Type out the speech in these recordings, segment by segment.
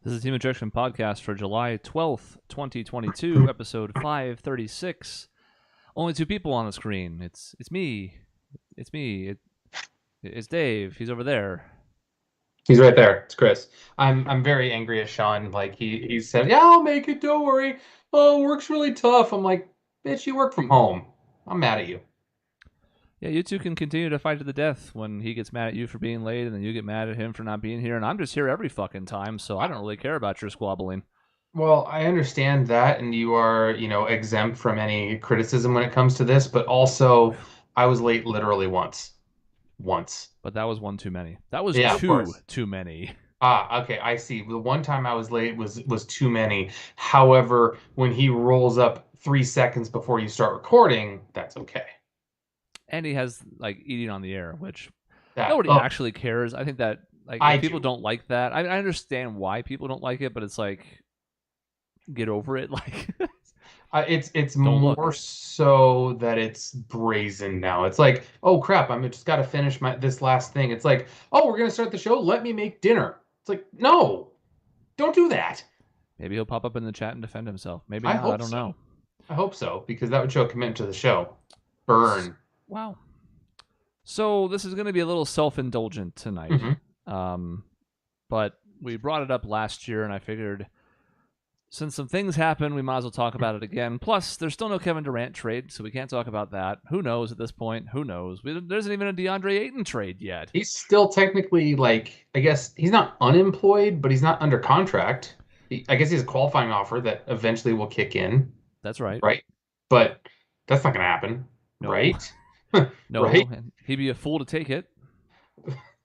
This is Team Objection Podcast for July 12th, 2022, episode 536. Only two people on the screen. It's me. It's Dave. He's over there. He's right there. It's Chris. I'm very angry at Sean. Like he said, yeah, I'll make it. Don't worry. Oh, work's really tough. I'm like, bitch, you work from home. I'm mad at you. Yeah, you two can continue to fight to the death when he gets mad at you for being late, and then you get mad at him for not being here. And I'm just here every fucking time, so I don't really care about your squabbling. Well, I understand that, and you are, exempt from any criticism when it comes to this, but also I was late literally once. Once. But that was one too many. That was Yeah, of two course. too many. Okay, I see. The one time I was late was too many. However, when he rolls up 3 seconds before you start recording, that's okay. And he has, like, eating on the air, which That nobody actually cares. I think that, like, I if people do. don't like that, I understand why people don't like it, but it's like, get over it. Like, It's don't more look. so that it's brazen now. It's like, oh crap, I'm just got to finish this last thing. It's like, oh, we're gonna start the show. Let me make dinner. It's like, no, don't do that. Maybe he'll pop up in the chat and defend himself. Maybe I not. I hope don't so. know. I hope so because that would show commitment to the show. Burn. Wow. So this is going to be a little self-indulgent tonight. But we brought it up last year, and I figured since some things happened, we might as well talk about it again. Plus, there's still no Kevin Durant trade, so we can't talk about that. Who knows at this point? Who knows? There isn't even a DeAndre Ayton trade yet. He's still technically, like, I guess he's not unemployed, but he's not under contract. I guess he has a qualifying offer that eventually will kick in, That's right. right? But that's not going to happen, No. right? No, Right? and he'd be a fool to take it.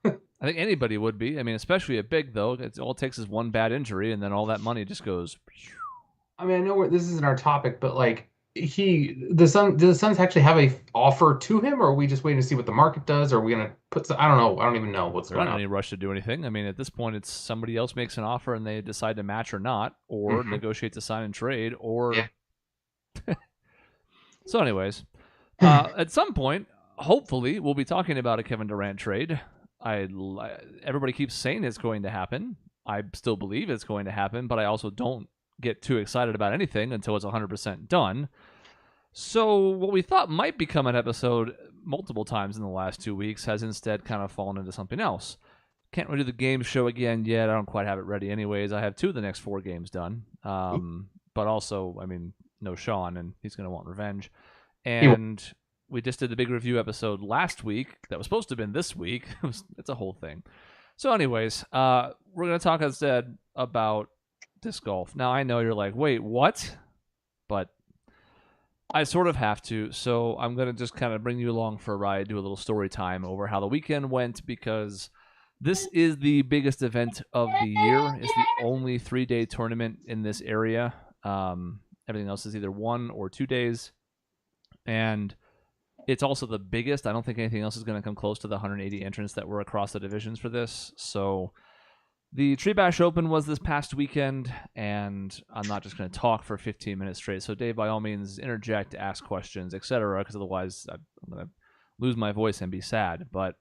I think anybody would be. I mean, especially a big, though. All it takes is one bad injury, and then all that money just goes. I mean, I know this isn't our topic, but like do the Suns actually have a offer to him, or are we just waiting to see what the market does? Or are we gonna put some, I don't know. I don't even know what's They're going not in on. any rush to do anything. I mean, at this point, it's somebody else makes an offer and they decide to match or not, or negotiate to sign and trade, or. Yeah. So, anyways, at some point, hopefully, we'll be talking about a Kevin Durant trade. Everybody keeps saying it's going to happen. I still believe it's going to happen, but I also don't get too excited about anything until it's 100% done. So what we thought might become an episode multiple times in the last 2 weeks has instead kind of fallen into something else. Can't really do the game show again yet. I don't quite have it ready anyways. I have 2 of the next 4 games done. But also, I mean, no Sean, and he's going to want revenge. And we just did the big review episode last week that was supposed to have been this week. It's a whole thing. So anyways, we're going to talk instead about disc golf. Now, I know you're like, wait, what? But I sort of have to. So I'm going to just kind of bring you along for a ride, do a little story time over how the weekend went, because this is the biggest event of the year. It's the only 3-day tournament in this area. Everything else is either 1 or 2 days. And it's also the biggest. I don't think anything else is going to come close to the 180 entrants that were across the divisions for this. So the Tree Bash Open was this past weekend, and I'm not just going to talk for 15 minutes straight. So Dave, by all means, interject, ask questions, etc., because otherwise I'm going to lose my voice and be sad. But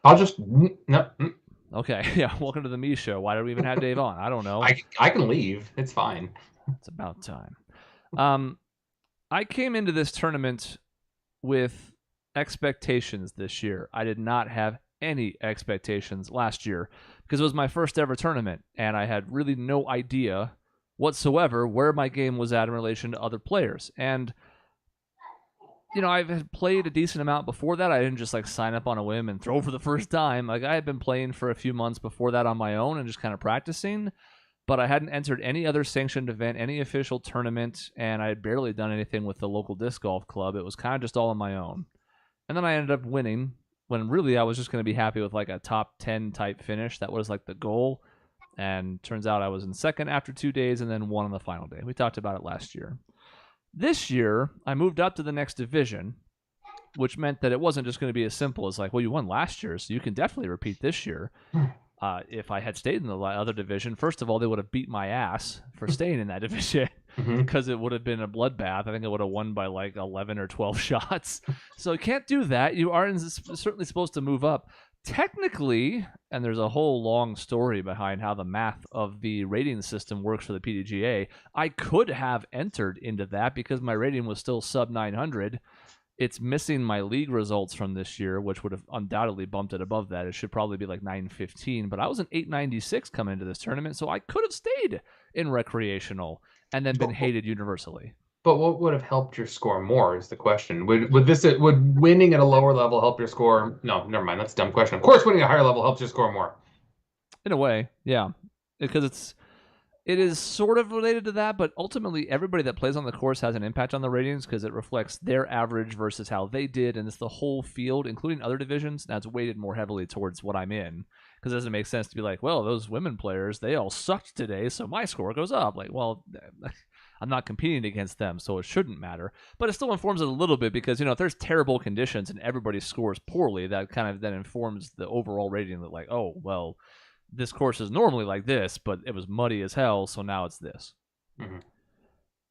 I'll just no. Okay, yeah. Welcome to the Me Show. Why do we even have Dave on? I don't know. I can leave. It's fine. It's about time. I came into this tournament with expectations this year. I did not have any expectations last year because it was my first ever tournament, and I had really no idea whatsoever where my game was at in relation to other players. And I had played a decent amount before that. I didn't just like sign up on a whim and throw for the first time. Like, I had been playing for a few months before that on my own and just kind of practicing, but I hadn't entered any other sanctioned event, any official tournament, and I had barely done anything with the local disc golf club. It was kind of just all on my own. And then I ended up winning when really I was just going to be happy with like a top 10 type finish. That was like the goal. And turns out I was in second after 2 days and then won on the final day. We talked about it last year. This year, I moved up to the next division, which meant that it wasn't just going to be as simple as like, well, you won last year, so you can definitely repeat this year. If I had stayed in the other division, first of all, they would have beat my ass for staying in that division because it would have been a bloodbath. I think I would have won by like 11 or 12 shots. So you can't do that. You are certainly supposed to move up. Technically, and there's a whole long story behind how the math of the rating system works for the PDGA, I could have entered into that because my rating was still sub 900. It's missing my league results from this year, which would have undoubtedly bumped it above that. It should probably be like 915, but I was an 896 coming into this tournament, so I could have stayed in recreational and then been hated universally. But what would have helped your score more is the question. Would winning at a lower level help your score? No, never mind. That's a dumb question. Of course, winning at a higher level helps your score more. In a way, yeah, because it is sort of related to that, but ultimately everybody that plays on the course has an impact on the ratings because it reflects their average versus how they did, and it's the whole field, including other divisions, that's weighted more heavily towards what I'm in. Because it doesn't make sense to be like, well, those women players, they all sucked today, so my score goes up. Like, well, I'm not competing against them, so it shouldn't matter. But it still informs it a little bit because, if there's terrible conditions and everybody scores poorly, that kind of then informs the overall rating that, like, oh, well, this course is normally like this, but it was muddy as hell, so now it's this. Mm-hmm.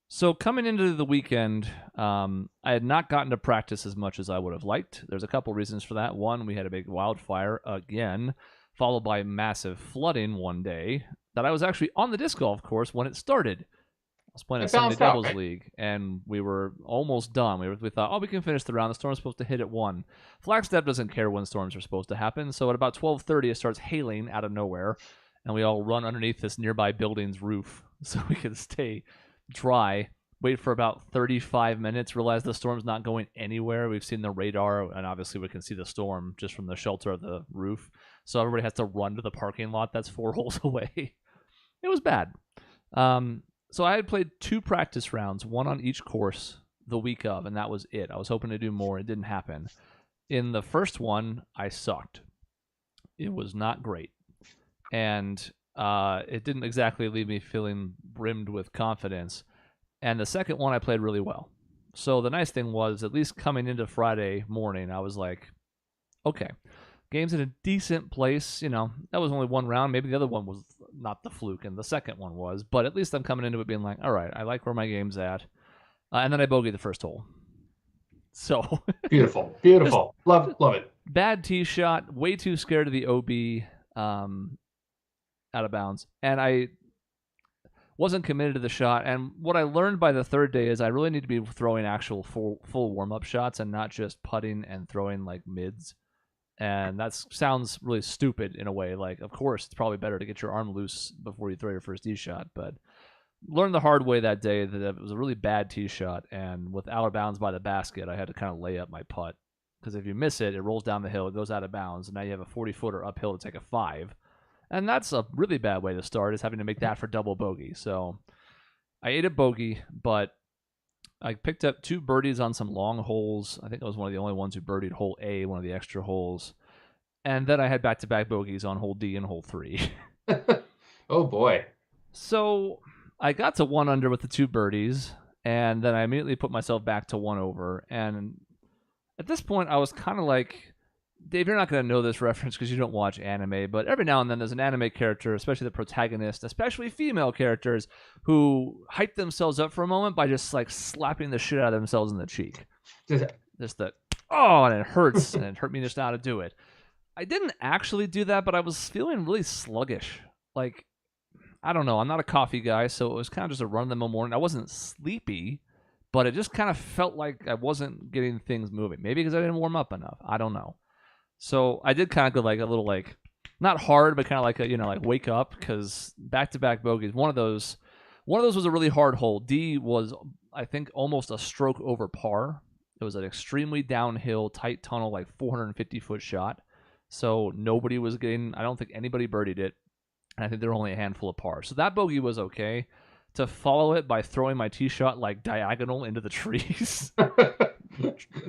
So coming into the weekend, I had not gotten to practice as much as I would have liked. There's a couple reasons for that. One, we had a big wildfire again, followed by massive flooding one day that I was actually on the disc golf course when it started. I was playing a Sunday Doubles League, and we were almost done. We thought, oh, we can finish the round. The storm's supposed to hit at 1. Flagstaff doesn't care when storms are supposed to happen, so at about 12:30, it starts hailing out of nowhere, and we all run underneath this nearby building's roof so we can stay dry, wait for about 35 minutes, realize the storm's not going anywhere. We've seen the radar, and obviously we can see the storm just from the shelter of the roof, so everybody has to run to the parking lot that's 4 holes away. It was bad. So I had played 2 practice rounds, one on each course the week of, and that was it. I was hoping to do more. It didn't happen. In the first one, I sucked. It was not great. And it didn't exactly leave me feeling brimmed with confidence. And the second one, I played really well. So the nice thing was, at least coming into Friday morning, I was like, okay, game's in a decent place. That was only one round. Maybe the other one was not the fluke, and the second one was. But at least I'm coming into it being like, all right, I like where my game's at. And then I bogeyed the first hole. So beautiful. Love it. Bad tee shot. Way too scared of the OB out of bounds. And I wasn't committed to the shot. And what I learned by the third day is I really need to be throwing actual full warm-up shots and not just putting and throwing like mids. And that sounds really stupid in a way. Like, of course, it's probably better to get your arm loose before you throw your first tee shot. But learned the hard way that day that it was a really bad tee shot. And with out of bounds by the basket, I had to kind of lay up my putt. Because if you miss it, it rolls down the hill, it goes out of bounds. And now you have a 40-footer uphill to take a 5. And that's a really bad way to start, is having to make that for double bogey. So I ate a bogey, but I picked up 2 birdies on some long holes. I think I was one of the only ones who birdied hole A, one of the extra holes. And then I had back-to-back bogeys on hole D and hole 3. Oh, boy. So I got to 1 under with the 2 birdies, and then I immediately put myself back to 1 over. And at this point, I was kind of like, Dave, you're not going to know this reference because you don't watch anime, but every now and then there's an anime character, especially the protagonist, especially female characters, who hype themselves up for a moment by just like slapping the shit out of themselves in the cheek. Just the, oh, and it hurts, and it hurt me just now to do it. I didn't actually do that, but I was feeling really sluggish. Like, I don't know, I'm not a coffee guy, so it was kind of just a run-of-the-mill morning. I wasn't sleepy, but it just kind of felt like I wasn't getting things moving. Maybe because I didn't warm up enough. I don't know. So I did kind of go like a little like, not hard, but kind of like a, like wake up, because back-to-back bogeys. One of those was a really hard hole. D was, I think, almost a stroke over par. It was an extremely downhill, tight tunnel, like 450-foot shot. So nobody was getting, I don't think anybody birdied it. And I think there were only a handful of pars. So that bogey was okay. To follow it by throwing my tee shot like diagonal into the trees.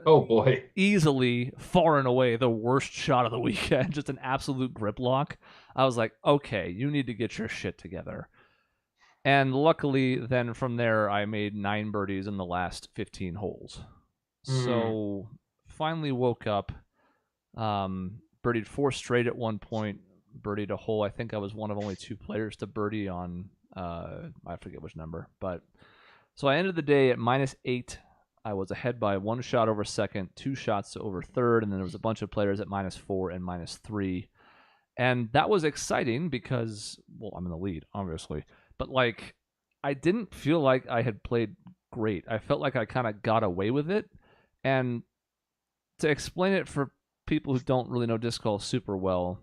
Oh, boy. Easily, far and away, the worst shot of the weekend. Just an absolute grip lock. I was like, okay, you need to get your shit together. And luckily, then from there, I made 9 birdies in the last 15 holes. So, finally woke up. Birdied 4 straight at one point. Birdied a hole. I think I was one of only 2 players to birdie on, I forget which number. But so I ended the day at -8 I was ahead by 1 shot over second, 2 shots over third, and then there was a bunch of players at -4 and -3. And that was exciting because, well, I'm in the lead, obviously. But, like, I didn't feel like I had played great. I felt like I kind of got away with it. And to explain it for people who don't really know disc golf super well,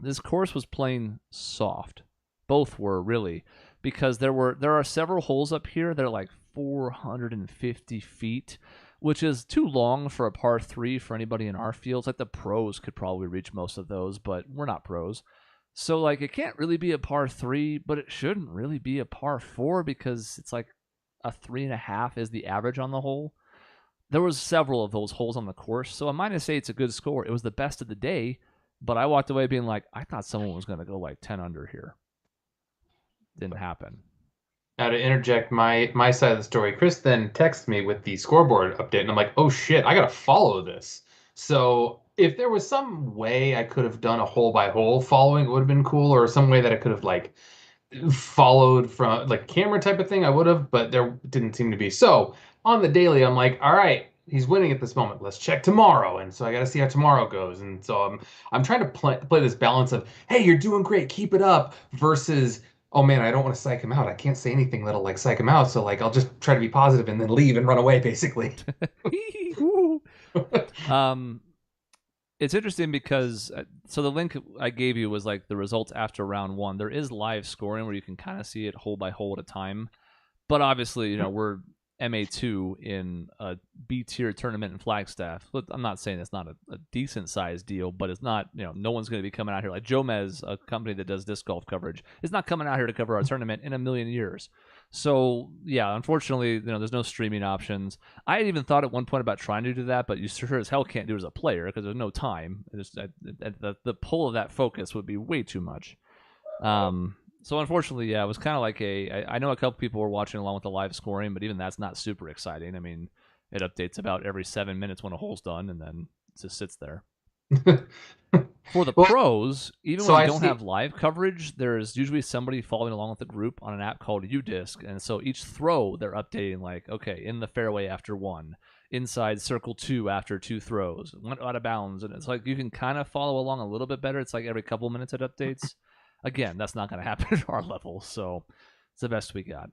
this course was playing soft. Both were, really, because there are several holes up here that are like 450 feet, which is too long for a par 3 for anybody in our fields. Like, the pros could probably reach most of those, but we're not pros. So, like, it can't really be a par 3, but it shouldn't really be a par 4 because it's like a 3.5 is the average on the hole. There was several of those holes on the course, so a -8's a good score. It was the best of the day, but I walked away being like, I thought someone was going to go like 10 under here. Didn't happen. Now, to interject my side of the story, Chris then texted me with the scoreboard update, and I'm like, oh shit, I gotta follow this. So if there was some way I could have done a hole by hole following, it would have been cool, or some way that I could have like followed from like camera type of thing, I would have, but there didn't seem to be. So on the daily, I'm like, all right, he's winning at this moment. Let's check tomorrow, and so I got to see how tomorrow goes. And so I'm trying to play this balance of, hey, you're doing great, keep it up, versus, oh man, I don't want to psych him out. I can't say anything that'll like psych him out. So like I'll just try to be positive and then leave and run away, basically. It's interesting because so the link I gave you was like the results after round 1. There is live scoring where you can kind of see it hole by hole at a time, but obviously, we're MA2 in a B tier tournament in Flagstaff. I'm not saying it's not a decent sized deal, but it's not, no one's going to be coming out here. Like Jomez, a company that does disc golf coverage, is not coming out here to cover our tournament in a million years. So, yeah, unfortunately, there's no streaming options. I had even thought at one point about trying to do that, but you sure as hell can't do it as a player because there's no time. The pull of that focus would be way too much. So unfortunately, yeah, it was kind of like I know a couple people were watching along with the live scoring, but even that's not super exciting. I mean, it updates about every 7 minutes when a hole's done, and then it just sits there. For the pros, even when you don't have live coverage, there's usually somebody following along with the group on an app called UDisc, and so each throw they're updating like, okay, in the fairway after 1, inside circle 2 after 2 throws, went out of bounds, and it's like you can kind of follow along a little bit better. It's like every couple minutes it updates. Again, that's not going to happen at our level, so it's the best we got.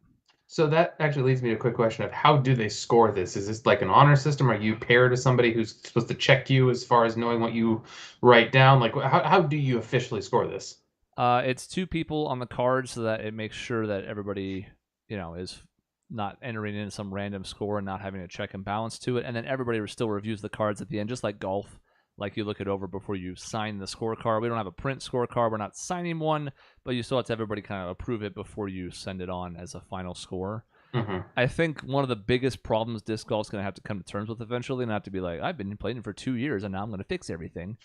So that actually leads me to a quick question of how do they score this? Is this like an honor system? Are you paired to somebody who's supposed to check you as far as knowing what you write down? Like, how do you officially score this? It's 2 people on the card so that it makes sure that everybody, is not entering in some random score and not having a check and balance to it. And then everybody still reviews the cards at the end, just like golf. Like you look it over before you sign the scorecard. We don't have a print scorecard. We're not signing one, but you still have to everybody kind of approve it before you send it on as a final score. Mm-hmm. I think one of the biggest problems disc golf is going to have to come to terms with eventually, and have to be like, I've been playing for 2 years and now I'm going to fix everything,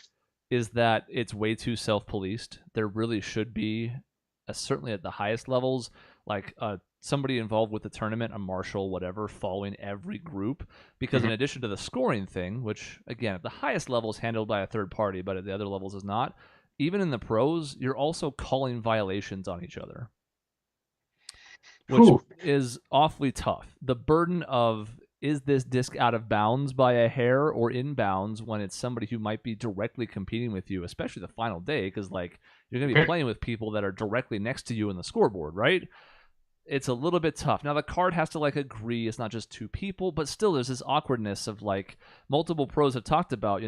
is that it's way too self-policed. There really should be, certainly at the highest levels, like somebody involved with the tournament, a marshal, whatever, following every group. Because in addition to the scoring thing, which, again, at the highest level is handled by a third party, but at the other levels is not, even in the pros, you're also calling violations on each other, which is awfully tough. The burden of, is this disc out of bounds by a hair or in bounds when it's somebody who might be directly competing with you, especially the final day, because like you're going to be playing with people that are directly next to you in the scoreboard, right? It's a little bit tough. Now, the card has to like agree. It's not just 2 people, but still there's this awkwardness of like multiple pros have talked about,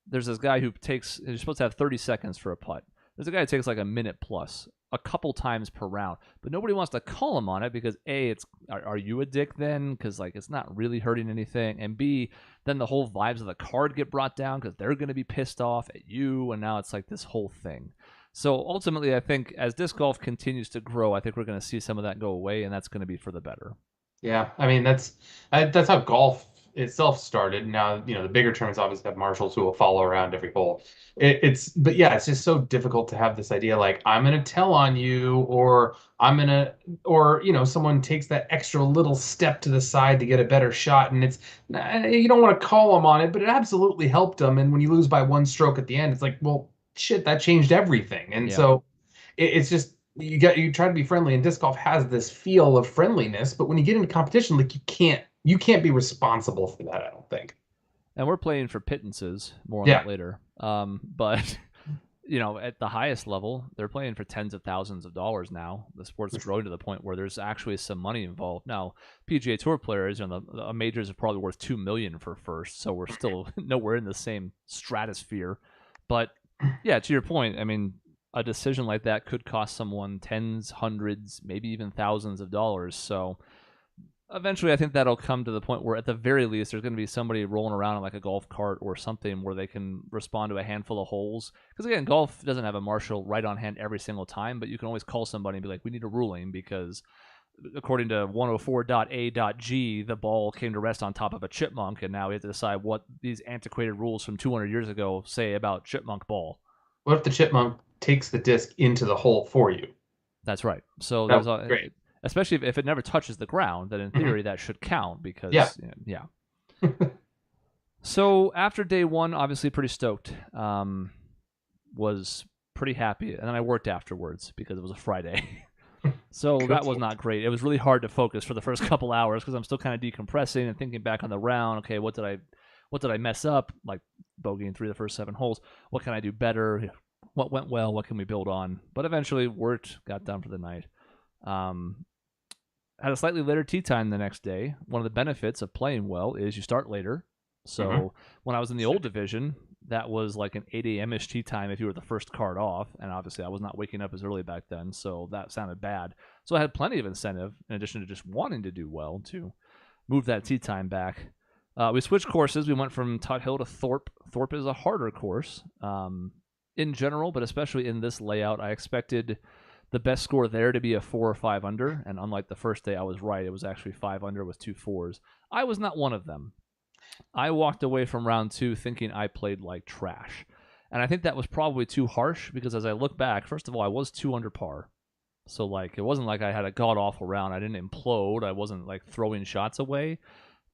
there's this guy who you're supposed to have 30 seconds for a putt. There's a guy who takes like a minute plus a couple times per round, but nobody wants to call him on it because A, are you a dick then? Because like it's not really hurting anything, and B, then the whole vibes of the card get brought down because they're going to be pissed off at you, and now it's like this whole thing. So ultimately, I think as disc golf continues to grow, I think we're going to see some of that go away, and that's going to be for the better. Yeah, I mean that's how golf itself started. Now, the bigger tournaments obviously have marshals who will follow around every hole. But yeah, it's just so difficult to have this idea like I'm gonna tell on you, or someone takes that extra little step to the side to get a better shot, and you don't want to call them on it, but it absolutely helped them. And when you lose by 1 stroke at the end, it's like, well, shit, that changed everything. And so it's just you try to be friendly, and disc golf has this feel of friendliness, but when you get into competition, like you can't you can't be responsible for that, I don't think. And we're playing for pittances. More on Yeah. that later. But at the highest level, they're playing for tens of thousands of dollars now. The sport's growing to the point where there's actually some money involved. Now, PGA Tour players, the majors are probably worth $2 million for first, so we're still nowhere in the same stratosphere. But yeah, to your point, I mean, a decision like that could cost someone tens, hundreds, maybe even thousands of dollars. So eventually, I think that'll come to the point where, at the very least, there's going to be somebody rolling around in like a golf cart or something where they can respond to a handful of holes. Because again, golf doesn't have a marshal right on hand every single time, but you can always call somebody and be like, "We need a ruling because, according to 104.A.G, the ball came to rest on top of a chipmunk, and now we have to decide what these antiquated rules from 200 years ago say about chipmunk ball." What if the chipmunk takes the disc into the hole for you? That's right. So That there's would be great. especially if it never touches the ground, then in theory that should count because yeah. So after day one, obviously pretty stoked. Was pretty happy, and then I worked afterwards because it was a Friday. So that was not great. It was really hard to focus for the first couple hours because I'm still kind of decompressing and thinking back on the round. Okay, what did I mess up? Like bogeying 3 of the first 7 holes. What can I do better? What went well? What can we build on? But eventually worked, got done for the night. Had a slightly later tee time the next day. One of the benefits of playing well is you start later. So when I was in the old division, that was like an 8 a.m.-ish tee time if you were the first card off. And obviously I was not waking up as early back then, so that sounded bad. So I had plenty of incentive, in addition to just wanting to do well, to move that tee time back. We switched courses. We went from Tut Hill to Thorpe. Thorpe is a harder course in general, but especially in this layout. I expected the best score there to be a 4 or 5 under, and unlike the first day, I was right. It was actually 5 under with 2 4s. I was not one of them. I walked away from round 2 thinking I played like trash. And I think that was probably too harsh because as I look back, first of all, I was 2 under par. So, like, it wasn't like I had a god-awful round. I didn't implode. I wasn't, like, throwing shots away.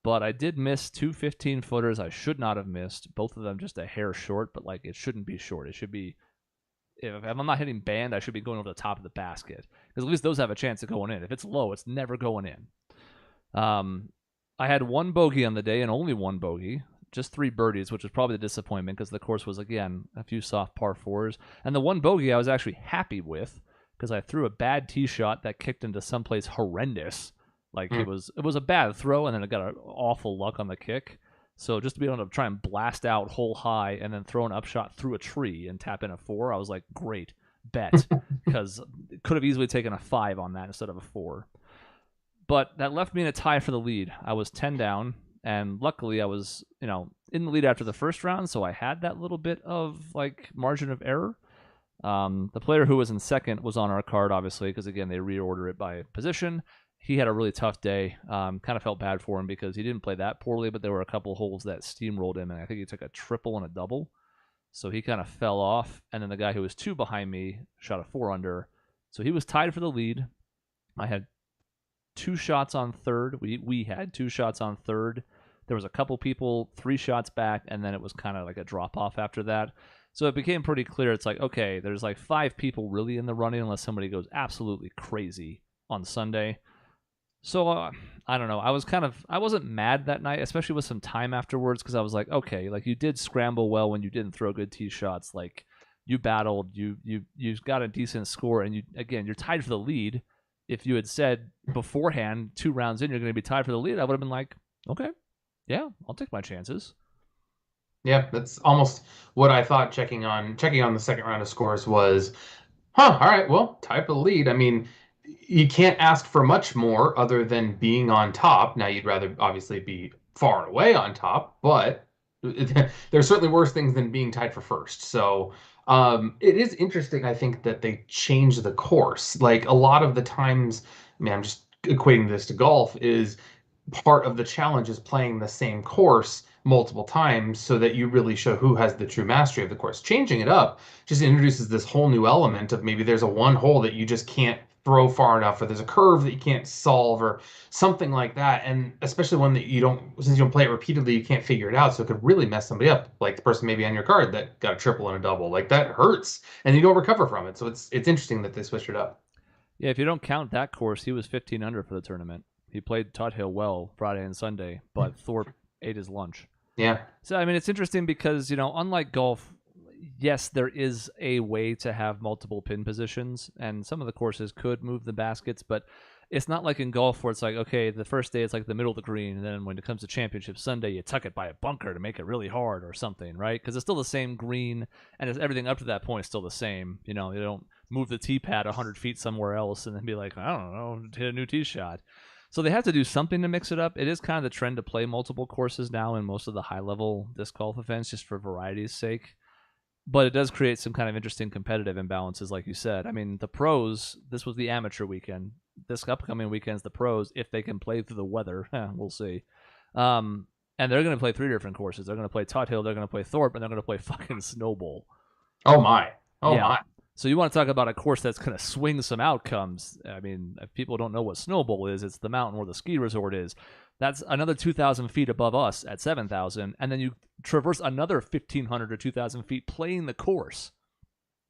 But I did miss 2 15-footers I should not have missed. Both of them just a hair short, but, like, it shouldn't be short. It should be, if I'm not hitting band, I should be going over the top of the basket. Because at least those have a chance of going in. If it's low, it's never going in. I had 1 bogey on the day and only 1 bogey. Just 3 birdies, which was probably the disappointment because the course was, again, a few soft par 4s. And the 1 bogey I was actually happy with because I threw a bad tee shot that kicked into someplace horrendous. Like, it was a bad throw, and then it got an awful luck on the kick. So just to be able to try and blast out hole high and then throw an upshot through a tree and tap in a 4, I was like, great, bet. Because it could have easily taken a 5 on that instead of a 4. But that left me in a tie for the lead. I was 10 down, and luckily I was, in the lead after the first round, so I had that little bit of, like, margin of error. The player who was in second was on our card, obviously, because, again, they reorder it by position. He had a really tough day. Kind of felt bad for him because he didn't play that poorly, but there were a couple holes that steamrolled him, and I think he took a triple and a double. So he kind of fell off, and then the guy who was 2 behind me shot a 4 under. So he was tied for the lead. I had 2 shots on third. We had 2 shots on third. There was a couple people 3 shots back, and then it was kind of like a drop-off after that. So it became pretty clear. It's like, okay, there's like 5 people really in the running unless somebody goes absolutely crazy on Sunday. So I don't know. I wasn't mad that night, especially with some time afterwards, because I was like, okay, like you did scramble well when you didn't throw good tee shots. Like you battled, you got a decent score, and you're tied for the lead. If you had said beforehand 2 rounds in you're going to be tied for the lead, I would have been like, okay, yeah, I'll take my chances. Yeah, that's almost what I thought checking on the second round of scores was, all right, well, tie for the lead. I mean, you can't ask for much more other than being on top. Now, you'd rather obviously be far and away on top, but there's certainly worse things than being tied for first. So it is interesting, I think, that they change the course. Like a lot of the times, I mean, I'm just equating this to golf, is part of the challenge is playing the same course multiple times so that you really show who has the true mastery of the course. Changing it up just introduces this whole new element of maybe there's a 1 hole that you just can't throw far enough, or there's a curve that you can't solve, or something like that. And especially one that since you don't play it repeatedly, you can't figure it out. So it could really mess somebody up, like the person maybe on your card that got a triple and a double. Like that hurts, and you don't recover from it. So it's interesting that they switched it up. Yeah, if you don't count that course, he was 15 under for the tournament. He played Tut Hill well Friday and Sunday, but Thorpe ate his lunch. Yeah. So, I mean, it's interesting because, unlike golf, yes, there is a way to have multiple pin positions, and some of the courses could move the baskets, but it's not like in golf where it's like, okay, the first day it's like the middle of the green, and then when it comes to Championship Sunday, you tuck it by a bunker to make it really hard or something, right? Because it's still the same green, and everything up to that point is still the same. You don't move the tee pad 100 feet somewhere else and then be like, I don't know, hit a new tee shot. So they have to do something to mix it up. It is kind of the trend to play multiple courses now in most of the high-level disc golf events, just for variety's sake. But it does create some kind of interesting competitive imbalances, like you said. I mean, the pros, this was the amateur weekend. This upcoming weekend's the pros, if they can play through the weather. We'll see. And they're going to play 3 different courses. They're going to play Tut Hill, they're going to play Thorpe, and they're going to play fucking Snowball. Oh, my. Oh, my. So you want to talk about a course that's going to swing some outcomes. I mean, if people don't know what Snowball is, it's the mountain where the ski resort is. That's another 2,000 feet above us at 7,000, and then you traverse another 1,500 or 2,000 feet playing the course.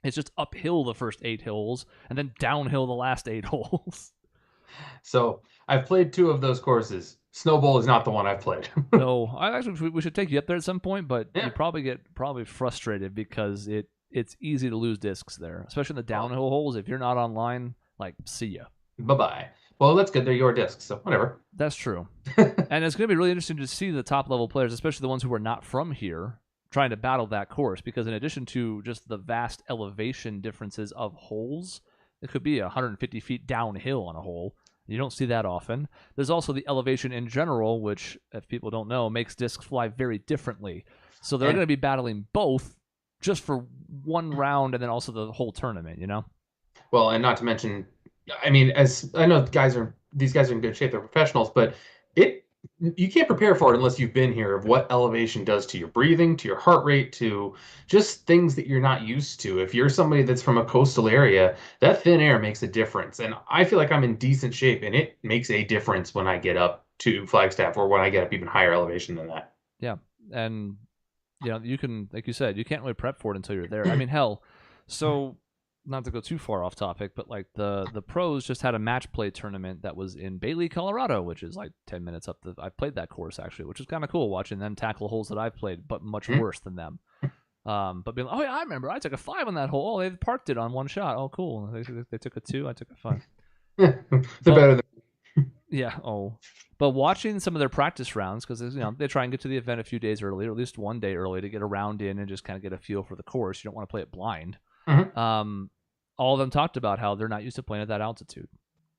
It's just uphill the first 8 holes, and then downhill the last 8 holes. So I've played 2 of those courses. Snowball is not the one I've played. No, we should take you up there at some point, but Yeah. you probably get frustrated because it's easy to lose discs there, especially in the downhill holes. If you're not online, like, see ya. Bye-bye. Well, that's good. They're your discs, so whatever. That's true. And it's going to be really interesting to see the top-level players, especially the ones who are not from here, trying to battle that course. Because in addition to just the vast elevation differences of holes, it could be 150 feet downhill on a hole. You don't see that often. There's also the elevation in general, which, if people don't know, makes discs fly very differently. So they're going to be battling both just for one round and then also the whole tournament, Well, and not to mention, I mean, as I know these guys are in good shape, they're professionals, but you can't prepare for it unless you've been here, of what elevation does to your breathing, to your heart rate, to just things that you're not used to. If you're somebody that's from a coastal area, that thin air makes a difference. And I feel like I'm in decent shape, and it makes a difference when I get up to Flagstaff or when I get up even higher elevation than that. Yeah. And, you can, like you said, you can't really prep for it until you're there. I mean, hell, so not to go too far off topic, but like the pros just had a match play tournament that was in Bailey, Colorado, which is like 10 minutes up I played that course actually, which is kind of cool watching them tackle holes that I've played, but much worse than them. But being like, oh yeah, I remember I took a 5 on that hole. Oh, they parked it on one shot. Oh, cool. They took a 2. I took a 5. They're better than. Yeah. Oh, but watching some of their practice rounds, because they try and get to the event a few days early, or at least one day early, to get a round in and just kind of get a feel for the course. You don't want to play it blind. Mm-hmm. All of them talked about how they're not used to playing at that altitude.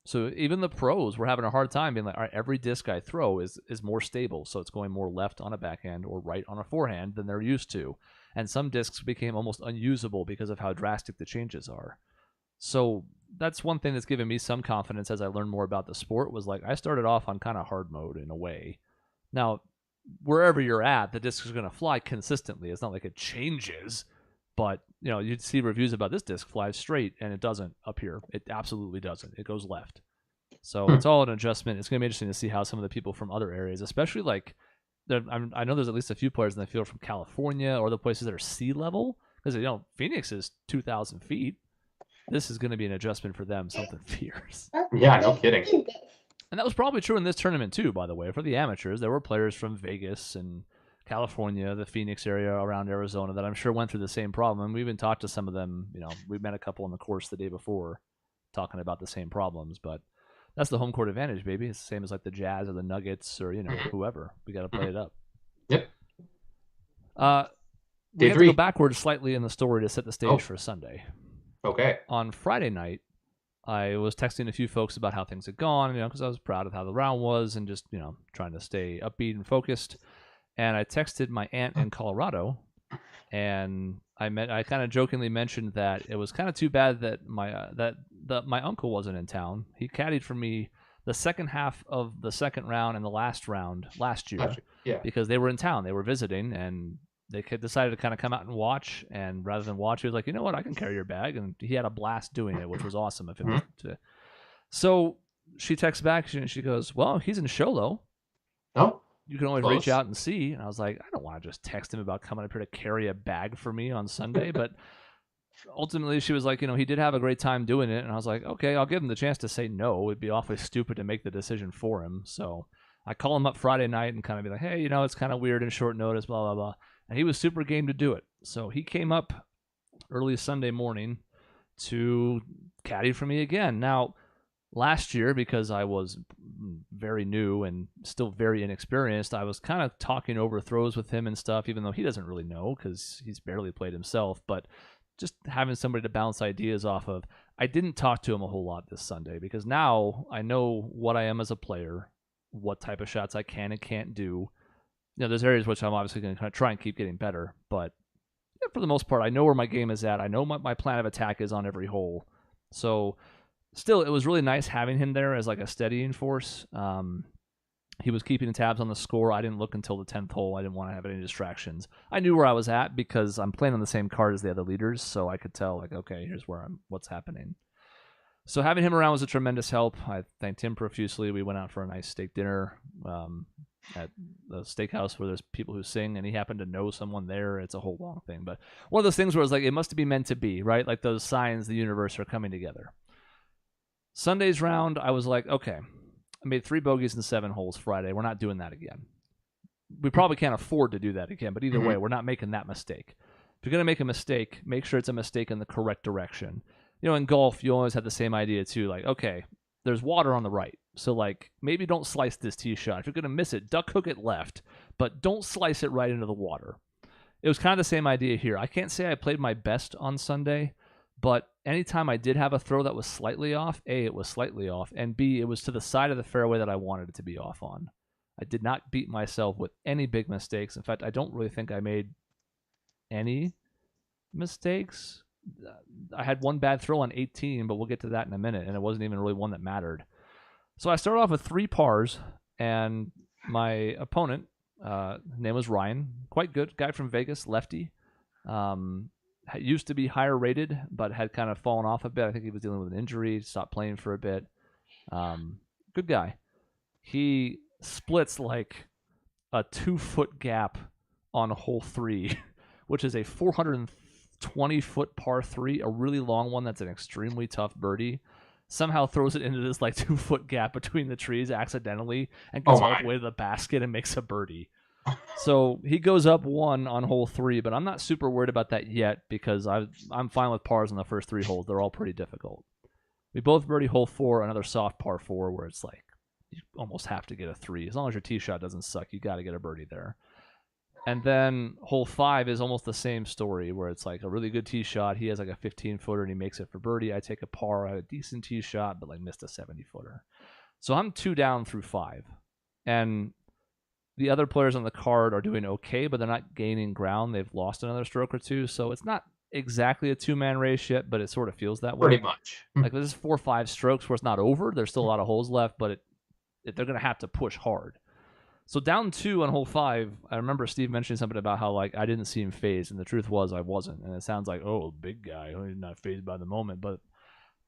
So even the pros were having a hard time being like, all right, every disc I throw is more stable, so it's going more left on a backhand or right on a forehand than they're used to. And some discs became almost unusable because of how drastic the changes are. So that's one thing that's given me some confidence as I learned more about the sport, was like I started off on kind of hard mode in a way. Now, wherever you're at, the disc is going to fly consistently. It's not like it changes. But, you'd see reviews about this disc flies straight, and it doesn't up here. It absolutely doesn't. It goes left. So it's all an adjustment. It's going to be interesting to see how some of the people from other areas, especially like, I know there's at least a few players in the field from California or the places that are sea level, because, Phoenix is 2,000 feet. This is going to be an adjustment for them, something fierce. Yeah, no kidding. And that was probably true in this tournament, too, by the way. For the amateurs, there were players from Vegas and California, the Phoenix area around Arizona, that I'm sure went through the same problem. And we even talked to some of them. We met a couple on the course the day before talking about the same problems. But that's the home court advantage, baby. It's the same as like the Jazz or the Nuggets or, whoever. We got to play it up. Yep. We have to go backwards slightly in the story to set the stage for Sunday. Okay. On Friday night, I was texting a few folks about how things had gone, because I was proud of how the round was and just, trying to stay upbeat and focused. And I texted my aunt in Colorado, and I kind of jokingly mentioned that it was kind of too bad that my uncle wasn't in town. He caddied for me the second half of the second round and the last round last year, because they were in town. They were visiting, and they decided to kind of come out and watch. And rather than watch, he was like, you know what, I can carry your bag. And he had a blast doing it, which was awesome of him. So she texts back, and she goes, well, he's in Show Low. Oh. You can always reach out and see. And I was like, I don't want to just text him about coming up here to carry a bag for me on Sunday. But ultimately she was like, he did have a great time doing it. And I was like, okay, I'll give him the chance to say no. It'd be awfully stupid to make the decision for him. So I call him up Friday night and kind of be like, hey, it's kind of weird and short notice, blah, blah, blah. And he was super game to do it. So he came up early Sunday morning to caddy for me again. Now, last year, because I was very new and still very inexperienced, I was kind of talking over throws with him and stuff, even though he doesn't really know because he's barely played himself. But just having somebody to bounce ideas off of. I didn't talk to him a whole lot this Sunday because now I know what I am as a player, what type of shots I can and can't do. There's areas which I'm obviously going to kind of try and keep getting better, but for the most part, I know where my game is at. I know what my plan of attack is on every hole. So still, it was really nice having him there as like a steadying force. He was keeping tabs on the score. I didn't look until the 10th hole. I didn't want to have any distractions. I knew where I was at because I'm playing on the same card as the other leaders, so I could tell, like, okay, here's what's happening. So having him around was a tremendous help. I thanked him profusely. We went out for a nice steak dinner at the steakhouse where there's people who sing, and he happened to know someone there. It's a whole long thing. But one of those things where it's like, it must be meant to be, right? Like those signs the universe are coming together. Sunday's round, I was like, okay, I made 3 bogeys in 7 holes Friday. We're not doing that again. We probably can't afford to do that again, but either way, we're not making that mistake. If you're going to make a mistake, make sure it's a mistake in the correct direction. In golf, you always have the same idea too. Like, okay, there's water on the right. So, like, maybe don't slice this tee shot. If you're going to miss it, duck hook it left, but don't slice it right into the water. It was kind of the same idea here. I can't say I played my best on Sunday, but anytime I did have a throw that was slightly off, A, it was slightly off, and B, it was to the side of the fairway that I wanted it to be off on. I did not beat myself with any big mistakes. In fact, I don't really think I made any mistakes. I had one bad throw on 18, but we'll get to that in a minute, and it wasn't even really one that mattered. So I started off with 3 pars, and my opponent, his name was Ryan, quite good, guy from Vegas, lefty. Used to be higher rated, but had kind of fallen off a bit. I think he was dealing with an injury, stopped playing for a bit. Good guy. He splits like a 2-foot gap on hole 3, which is a 420-foot par 3, a really long one that's an extremely tough birdie. Somehow throws it into this like 2-foot gap between the trees accidentally and gets all the way to the basket and makes a birdie. So he goes up 1 on hole 3, but I'm not super worried about that yet because I'm fine with pars on the first 3 holes. They're all pretty difficult. We both birdie hole 4, another soft par 4 where it's like you almost have to get a 3. As long as your tee shot doesn't suck, you got to get a birdie there. And then hole 5 is almost the same story where it's like a really good tee shot. He has like a 15-footer and he makes it for birdie. I take a par, I had a decent tee shot, but like missed a 70-footer. So I'm 2 down through 5. And the other players on the card are doing okay, but they're not gaining ground. They've lost another stroke or 2. So it's not exactly a 2-man race yet, but it sort of feels that way. Pretty much. Like this is 4 or 5 strokes where it's not over. There's still a lot of holes left, but they're going to have to push hard. So down 2 on hole 5, I remember Steve mentioning something about how like I didn't see him phased, and the truth was I wasn't. And it sounds like, oh, big guy, he's not phased by the moment. But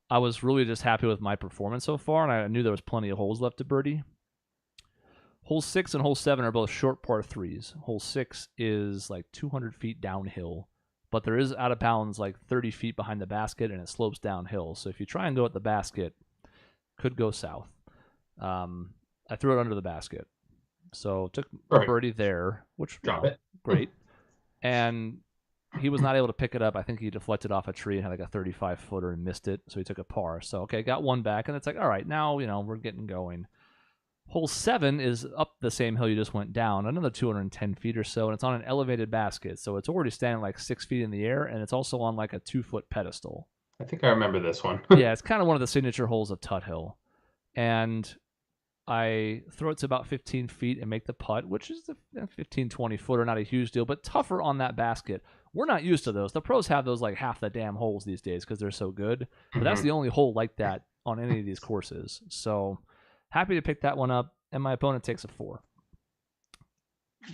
I was really just happy with my performance so far, and I knew there was plenty of holes left to birdie. Hole 6 and hole 7 are both short par 3s. Hole 6 is like 200 feet downhill, but there is out of bounds like 30 feet behind the basket, and it slopes downhill. So if you try and go at the basket, could go south. I threw it under the basket. So took a birdie there, which great. And he was not able to pick it up. I think he deflected off a tree and had like a 35-footer and missed it. So he took a par. So, okay, got 1 back. And it's like, all right, now, we're getting going. Hole 7 is up the same hill you just went down, another 210 feet or so. And it's on an elevated basket. So it's already standing like 6 feet in the air. And it's also on like a 2-foot pedestal. I think I remember this one. Yeah, it's kind of one of the signature holes of Tut Hill. And I throw it to about 15 feet and make the putt, which is a 15, 20-footer, not a huge deal, but tougher on that basket. We're not used to those. The pros have those like half the damn holes these days because they're so good. But that's the only hole like that on any of these courses. So happy to pick that one up, and my opponent takes a 4.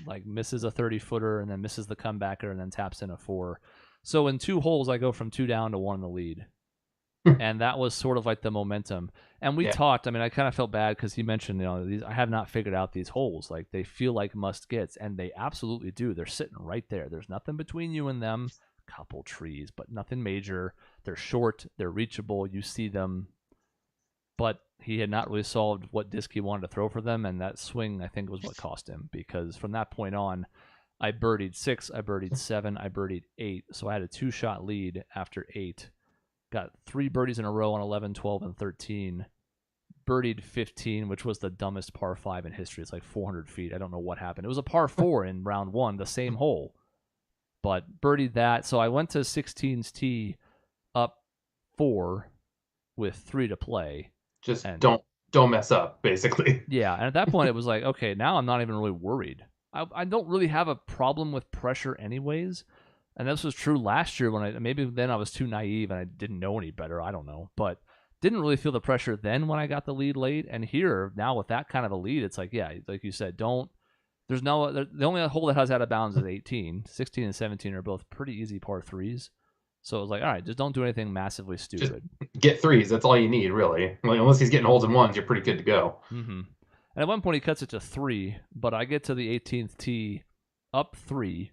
Like misses a 30-footer and then misses the comebacker and then taps in a 4. So in 2 holes, I go from 2 down to 1 in the lead. And that was sort of like the momentum. And we talked, I kind of felt bad because he mentioned, I have not figured out these holes. Like they feel like must gets, and they absolutely do. They're sitting right there. There's nothing between you and them. couple trees, but nothing major. They're short, they're reachable, you see them. But he had not really solved what disc he wanted to throw for them, and that swing, I think, was what cost him, because from that point on, I birdied 6, I birdied 7, I birdied 8, so I had a 2-shot lead after 8. Got 3 birdies in a row on 11, 12, and 13. Birdied 15, which was the dumbest par 5 in history. It's like 400 feet. I don't know what happened. It was a par 4 in round 1, the same hole. But birdied that. So I went to 16's tee up 4 with 3 to play. Just don't mess up, basically. Yeah, and at that point it was like, okay, now I'm not even really worried. I don't really have a problem with pressure anyways. And this was true last year when maybe then I was too naive and I didn't know any better. I don't know. But didn't really feel the pressure then when I got the lead late. And here, now with that kind of a lead, it's like, yeah, like you said, the only hole that has out of bounds is 18. 16 and 17 are both pretty easy par 3s. So it was like, all right, just don't do anything massively stupid. Just get 3s. That's all you need, really. Like, unless he's getting holes in 1s, you're pretty good to go. Mm-hmm. And at one point he cuts it to 3, but I get to the 18th tee up 3,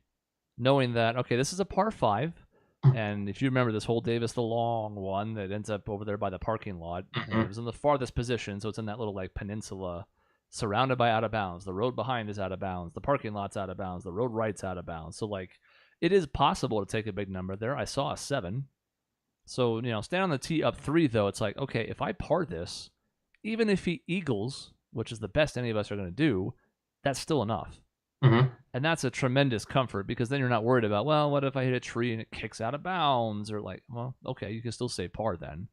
knowing that, okay, this is a par 5. And if you remember this whole Davis, the long one that ends up over there by the parking lot, and it was in the farthest position, so it's in that little like peninsula surrounded by out of bounds. The road behind is out of bounds. The parking lot's out of bounds. The road right's out of bounds. So like it is possible to take a big number there. I saw a 7. So, stand on the tee up 3 though. It's like, okay, if I par this, even if he eagles, which is the best any of us are going to do, that's still enough. Mm-hmm. And that's a tremendous comfort because then you're not worried about, well, what if I hit a tree and it kicks out of bounds? Or like, well, okay, you can still say par then.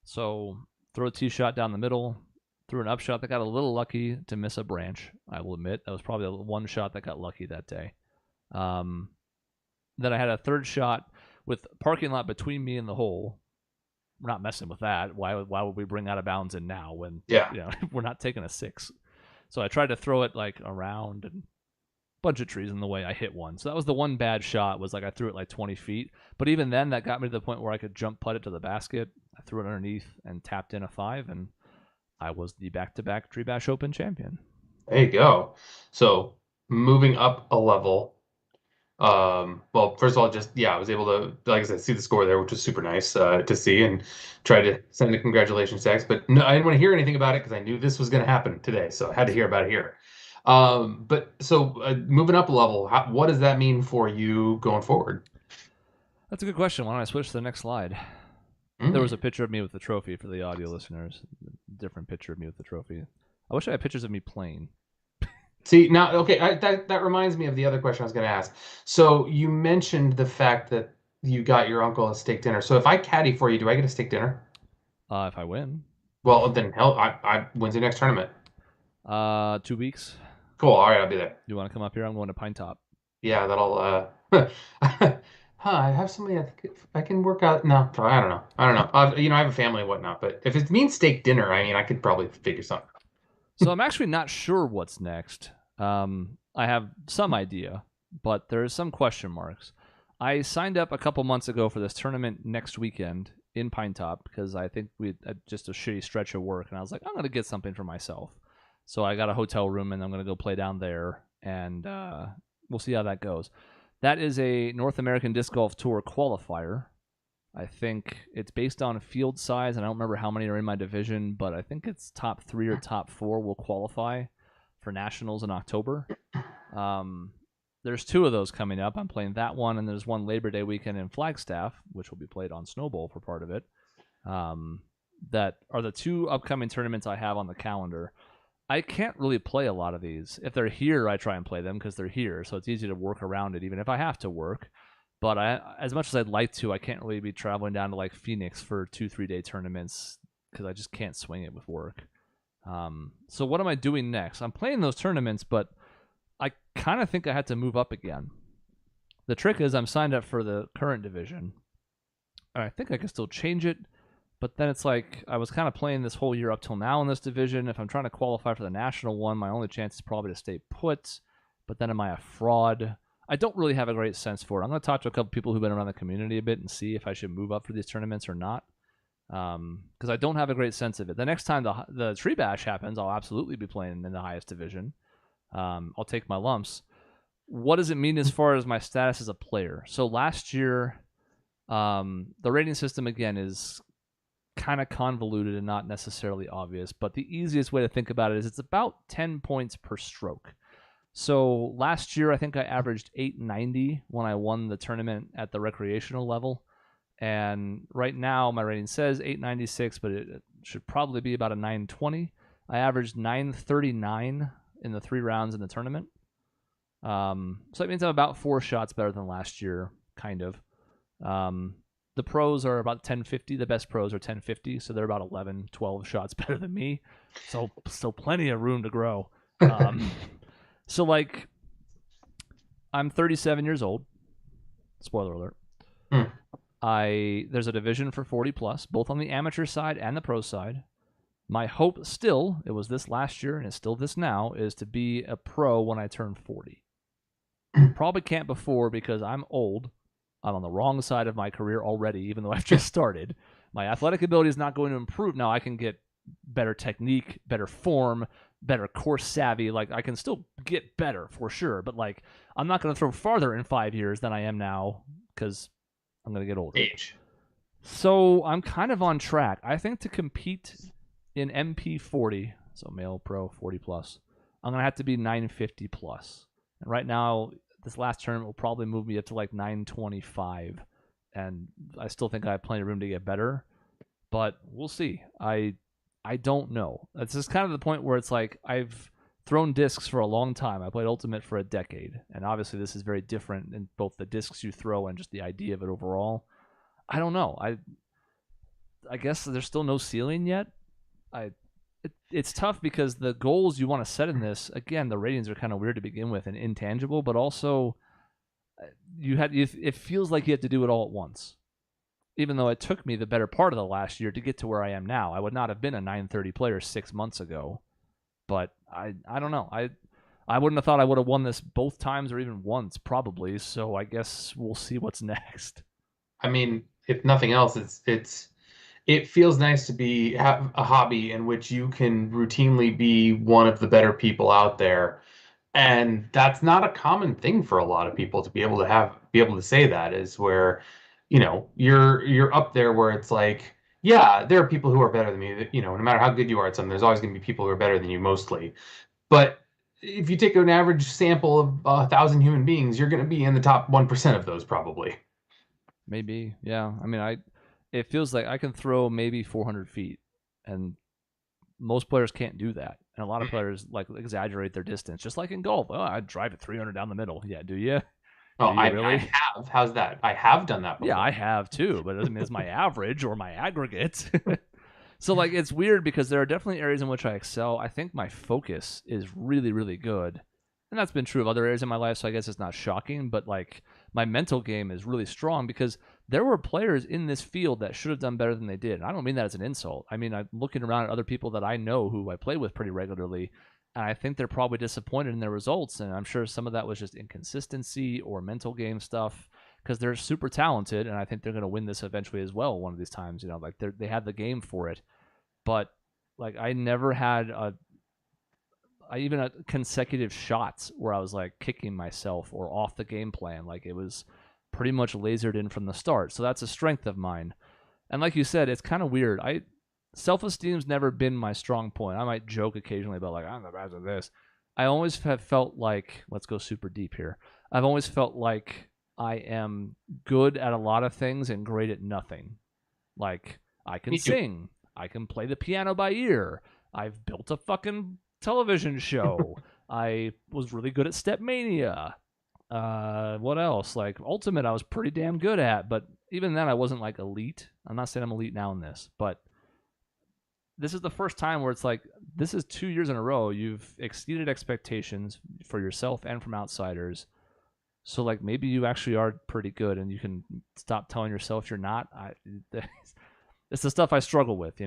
So throw a tee shot down the middle, threw an upshot that got a little lucky to miss a branch. I will admit that was probably the one shot that got lucky that day. Then I had a third shot with parking lot between me and the hole. We're not messing with that. Why would we bring out of bounds in now when we're not taking a 6? So I tried to throw it like around and bunch of trees in the way. I hit one. So that was the one bad shot, was like I threw it like 20 feet. But even then, that got me to the point where I could jump putt it to the basket. I threw it underneath and tapped in a 5, and I was the back-to-back Tree Bash Open champion. There you go. So moving up a level. Well, first of all, I was able to, like I said, see the score there, which was super nice to see, and try to send a congratulations text. But no, I didn't want to hear anything about it because I knew this was going to happen today, so I had to hear about it here. But moving up a level, what does that mean for you going forward? That's a good question. Why don't I switch to the next slide? There was a picture of me with the trophy for the audio listeners. Different picture of me with the trophy. I wish I had pictures of me playing. See, now, okay, that reminds me of the other question I was going to ask. So you mentioned the fact that you got your uncle a steak dinner. So if I caddy for you, do I get a steak dinner? If I win. Well, then hell, when's your next tournament? 2 weeks. Cool. All right, I'll be there. You want to come up here? I'm going to Pine Top. Yeah, that'll. I have somebody I think I can work out. No, I don't know. I have a family and whatnot. But if it means steak dinner, I could probably figure something out. So I'm actually not sure what's next. I have some idea, but there's some question marks. I signed up a couple months ago for this tournament next weekend in Pine Top because I think we had just a shitty stretch of work, and I was like, I'm going to get something for myself. So I got a hotel room, and I'm going to go play down there, and we'll see how that goes. That is a North American Disc Golf Tour qualifier. I think it's based on field size, and I don't remember how many are in my division, but I think it's top 3 or top 4 will qualify for nationals in October. There's 2 of those coming up. I'm playing that one, and there's one Labor Day weekend in Flagstaff, which will be played on Snowball for part of it. That are the 2 upcoming tournaments I have on the calendar. I can't really play a lot of these. If they're here, I try and play them because they're here, so it's easy to work around it, even if I have to work. But as much as I'd like to, I can't really be traveling down to like Phoenix for 2-3 day tournaments because I just can't swing it with work. So what am I doing next? I'm playing those tournaments, but I kind of think I had to move up again. The trick is I'm signed up for the current division. I think I can still change it, but then it's like I was kind of playing this whole year up till now in this division. If I'm trying to qualify for the national one, my only chance is probably to stay put. But then am I a fraud? I don't really have a great sense for it. I'm going to talk to a couple people who've been around the community a bit and see if I should move up for these tournaments or not. Because I don't have a great sense of it. The next time the Tree Bash happens, I'll absolutely be playing in the highest division. I'll take my lumps. what does it mean as far as my status as a player? So last year, the rating system again is kind of convoluted and not necessarily obvious, but the easiest way to think about it is it's about 10 points per stroke. So last year, I think I averaged 890 when I won the tournament at the recreational level. And right now, my rating says 896, but it should probably be about a 920. I averaged 939 in the 3 rounds in the tournament. So that means I'm about 4 shots better than last year, kind of. The pros are about 1050. The best pros are 1050, so they're about 11, 12 shots better than me. So plenty of room to grow. So, like, I'm 37 years old. Spoiler alert. There's a division for 40 plus, both on the amateur side and the pro side. My hope still, it was this last year and it's still this now, is to be a pro when I turn 40. Probably can't before because I'm old. I'm on the wrong side of my career already, even though I've just started. My athletic ability is not going to improve. Now I can get better technique, better form, better course savvy. Like, I can still get better for sure, but like, I'm not going to throw farther in 5 years than I am now because I'm going to get older. Age. So I'm kind of on track. I think to compete in MP40, so male pro 40 plus, I'm going to have to be 950 plus. And right now, this last tournament will probably move me up to like 925. And I still think I have plenty of room to get better, but we'll see. I don't know. It's just kind of the point where it's like I've thrown discs for a long time. I played Ultimate for a decade, and obviously this is very different in both the discs you throw and just the idea of it overall. I don't know. I guess there's still no ceiling yet. It's tough because the goals you want to set in this, again, the ratings are kind of weird to begin with and intangible, but also it feels like you have to do it all at once. Even though it took me the better part of the last year to get to where I am now. I would not have been a 930 player 6 months ago. But I don't know. I wouldn't have thought I would have won this both times or even once, probably. So I guess we'll see what's next. I mean, if nothing else, it feels nice to have a hobby in which you can routinely be one of the better people out there. And that's not a common thing for a lot of people to be able to say that, is where, you're up there where it's like, yeah, there are people who are better than me. No matter how good you are at something, there's always going to be people who are better than you mostly. But if you take an average sample of 1,000 human beings, you're going to be in the top 1% of those probably. Maybe, yeah. I mean, it feels like I can throw maybe 400 feet, and most players can't do that. And a lot of players like exaggerate their distance, just like in golf. Oh, I drive it 300 down the middle. Yeah, do you? Oh, I have. How's that? I have done that before. Yeah, I have too, but it doesn't mean it's my average or my aggregate. So, like, it's weird because there are definitely areas in which I excel. I think my focus is really, really good. And that's been true of other areas in my life, so I guess it's not shocking. But, like, my mental game is really strong because there were players in this field that should have done better than they did. And I don't mean that as an insult. I mean, I'm looking around at other people that I know who I play with pretty regularly, and I think they're probably disappointed in their results. And I'm sure some of that was just inconsistency or mental game stuff because they're super talented, and I think they're going to win this eventually as well one of these times. Like they had the game for it. But, like, I never had even a consecutive shots where I was, like, kicking myself or off the game plan. Like, it was pretty much lasered in from the start. So that's a strength of mine. And like you said, it's kind of weird. Self-esteem's never been my strong point. I might joke occasionally about, like, I'm the best at this. I always have felt like, let's go super deep here. I've always felt like I am good at a lot of things and great at nothing. Like, I can sing. I can play the piano by ear. I've built a fucking television show. I was really good at Stepmania. What else? Like, Ultimate I was pretty damn good at, but even then I wasn't, like, elite. I'm not saying I'm elite now in this, but this is the first time where it's like, this is 2 years in a row you've exceeded expectations for yourself and from outsiders. So, like, maybe you actually are pretty good and you can stop telling yourself you're not. It's the stuff I struggle with,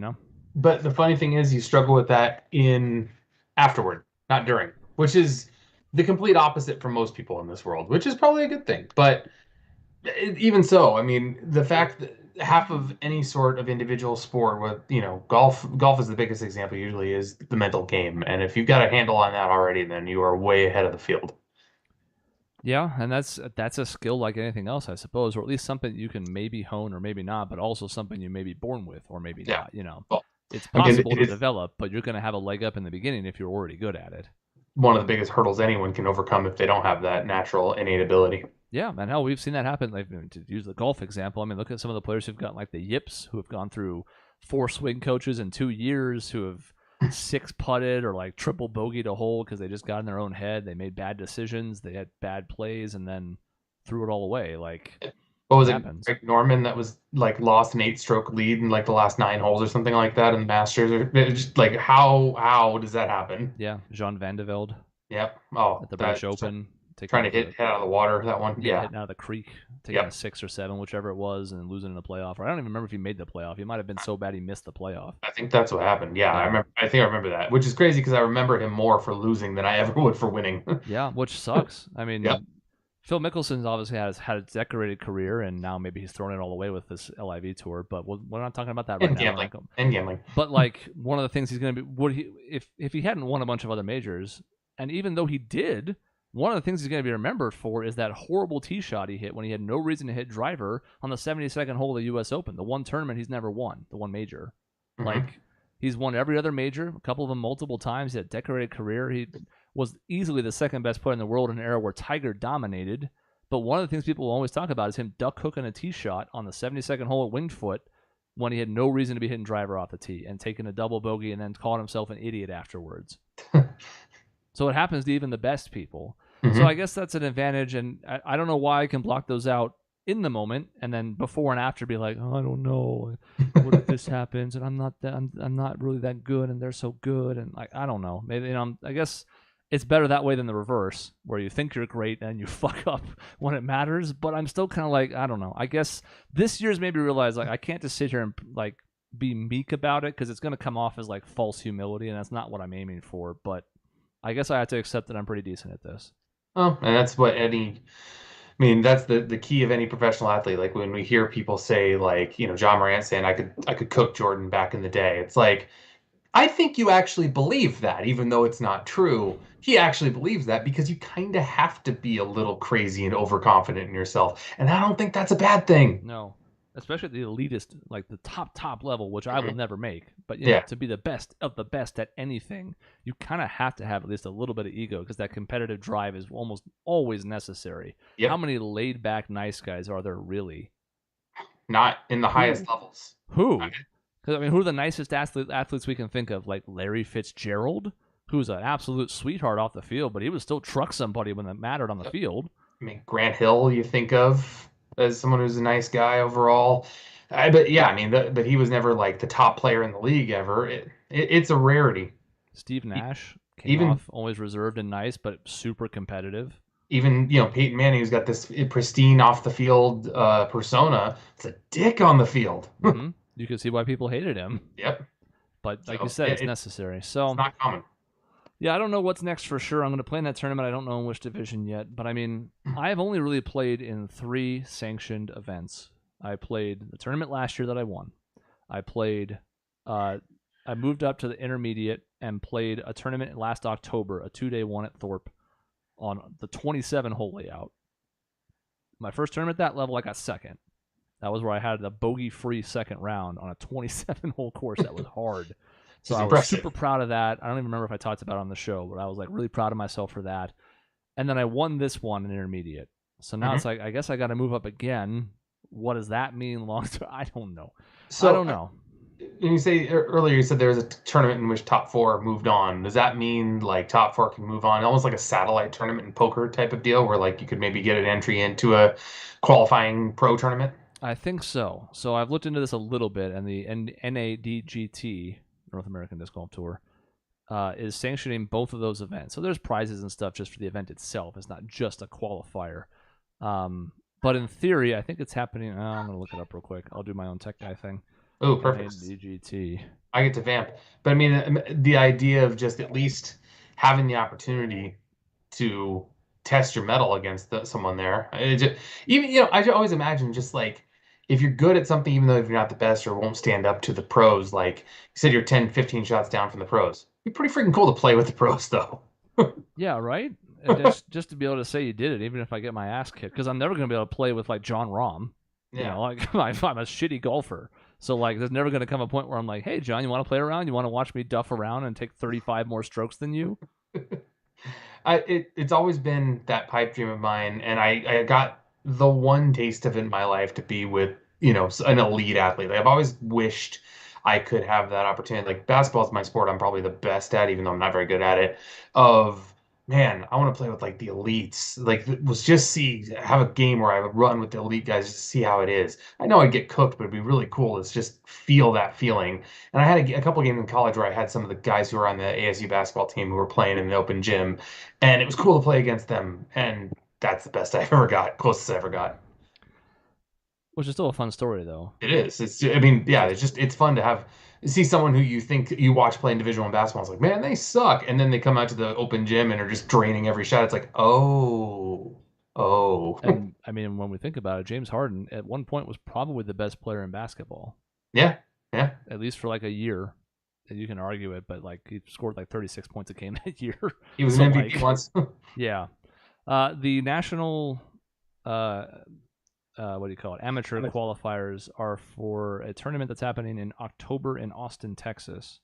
But the funny thing is you struggle with that in afterward, not during, which is the complete opposite for most people in this world, which is probably a good thing. But even so, I mean, the fact that half of any sort of individual sport, with golf is the biggest example, usually is the mental game, and if you've got a handle on that already, then you are way ahead of the field. Yeah, and that's a skill like anything else, I suppose, or at least something you can maybe hone or maybe not, but also something you may be born with or maybe Yeah. not. You know, Well, it's I mean, possible it to is develop, but you're going to have a leg up in the beginning if you're already good at it. one of the biggest hurdles anyone can overcome if they don't have that natural innate ability. Yeah, and hell, we've seen that happen. Like to use the golf example, I mean, look at some of the players who've got like the yips, who have gone through 4 swing coaches in 2 years, who have six putted or like triple bogeyed a hole because they just got in their own head. They made bad decisions, they had bad plays, and then threw it all away. Like What it was it, happens. Greg Norman that was like lost an 8-stroke lead in like the last 9 holes or something like that in the Masters? It's just like how does that happen? Yeah, Jean Van de Velde Yep. at Oh, the British that Open, taking trying to like hit head out of the water, that one. yeah, Yeah. hitting out of the creek, taking a Yep. 6 or 7, whichever it was, and losing in the playoff. Or I don't even remember if he made the playoff. He might have been so bad he missed the playoff. I think that's what happened. Yeah, Yeah. I think I remember that, which is crazy because I remember him more for losing than I ever would for winning. Yeah, which sucks. I Yep. mean, Phil Mickelson's obviously has had a decorated career, and now maybe he's thrown it all away with this LIV tour. But we're not talking about that right And now. gambling. And gambling. But like one of the things he's going to be, would he if he hadn't won a bunch of other majors, and even though he did, one of the things he's going to be remembered for is that horrible tee shot he hit when he had no reason to hit driver on the 72nd hole of the U.S. Open, the one tournament he's never won, the one major. Mhm. Like he's won every other major, a couple of them multiple times. He had a decorated career. He was easily the second best player in the world in an era where Tiger dominated. But one of the things people will always talk about is him duck hooking a tee shot on the 72nd hole at Winged Foot when he had no reason to be hitting driver off the tee and taking a double bogey and then calling himself an idiot afterwards. So it happens to even the best people. Mhm. So I guess that's an advantage, and I don't know why I can block those out in the moment and then before and after be like, oh, I don't know, what if this happens and I'm not really that good and they're so good, and like I don't know, maybe I guess it's better that way than the reverse where you think you're great and you fuck up when it matters. But I'm still kind of like, I don't know, I guess this year's made me realize like I can't just sit here and like be meek about it because it's going to come off as like false humility, and that's not what I'm aiming for. But I guess I have to accept that I'm pretty decent at this. Oh, and that's what any. I mean, that's the key of any professional athlete. Like when we hear people say, like, John Morant saying, I could cook Jordan back in the day. It's like, I think you actually believe that, even though it's not true. He actually believes that because you kind of have to be a little crazy and overconfident in yourself. And I don't think that's a bad thing. No, especially at the elitist, like the top level, which I will Mhm. never make. But Yeah. to be the best of the best at anything, you kind of have to have at least a little bit of ego because that competitive drive is almost always necessary. Yep. How many laid back nice guys are there really? Not in the highest levels. Who? Because I mean, who are the nicest athletes we can think of? Like Larry Fitzgerald, who's an absolute sweetheart off the field, but he would still truck somebody when it mattered on the field. I mean, Grant Hill, you think of as someone who's a nice guy overall. But yeah, I mean, but he was never like the top player in the league ever. It's a rarity. Steve Nash came Even off always reserved and nice, but super competitive. even Peyton Manning, who's got this pristine off the field persona, it's a dick on the field. Mm-hmm. You can see why people hated him. Yep. But like So you said, it's necessary. So it's not common. yeah, I don't know what's next for sure. I'm going to play in that tournament. I don't know in which division yet. But I mean, I've only really played in 3 sanctioned events. I played the tournament last year that I won. I played. I moved up to the intermediate and played a tournament last October, a 2-day one at Thorpe, on the 27-hole layout. My first tournament at that level, I got second. That was where I had the bogey-free second round on a 27-hole course that was hard. So I was super proud of that. I don't even remember if I talked about it on the show, but I was like really proud of myself for that. And then I won this one in intermediate. So now it's like, I guess I got to move up again. What does that mean long term? I don't know. So, I don't know. When you say earlier, you said there was a tournament in which top 4 moved on. Does that mean like top 4 can move on, almost like a satellite tournament in poker type of deal, where like you could maybe get an entry into a qualifying pro tournament? I think so. So I've looked into this a little bit, and the NADGT, North American Disc Golf Tour, is sanctioning both of those events. So there's prizes and stuff just for the event itself. It's not just a qualifier. But in theory, I think it's happening. I'm going to look it up real quick. I'll do my own tech guy thing. Oh, perfect. NADGT. I get to vamp. But I mean, the idea of just at least having the opportunity to test your mettle against someone there. Even, I always imagine just like, if you're good at something, even though if you're not the best or won't stand up to the pros, like you said, you're 10, 15 shots down from the pros. It'd be pretty freaking cool to play with the pros, though. Yeah, right? And just to be able to say you did it, even if I get my ass kicked, because I'm never going to be able to play with like John Rahm. You know, like I'm a shitty golfer. So like, there's never going to come a point where I'm like, hey, John, you want to play around? You want to watch me duff around and take 35 more strokes than you? It's always been that pipe dream of mine, and I got the one taste of it in my life to be with, an elite athlete. Like, I've always wished I could have that opportunity. Like, basketball is my sport I'm probably the best at, even though I'm not very good at it. Man, I want to play with like the elites. Like, have a game where I would run with the elite guys just to see how it is. I know I'd get cooked, but it'd be really cool to just feel that feeling. And I had a couple games in college where I had some of the guys who were on the ASU basketball team who were playing in the open gym, and it was cool to play against them. And that's the best I ever got, closest I ever got. Which is still a fun story, though. It is. It's fun to see someone who you think you watch playing Division I basketball. It's like, man, they suck, and then they come out to the open gym and are just draining every shot. It's like, oh. And I mean, when we think about it, James Harden at one point was probably the best player in basketball. Yeah. At least for like a year. You can argue it, but like he scored like 36 points a game that year. He was an MVP once. Yeah. The national, what do you call it? Amateur qualifiers are for a tournament that's happening in October in Austin, Texas.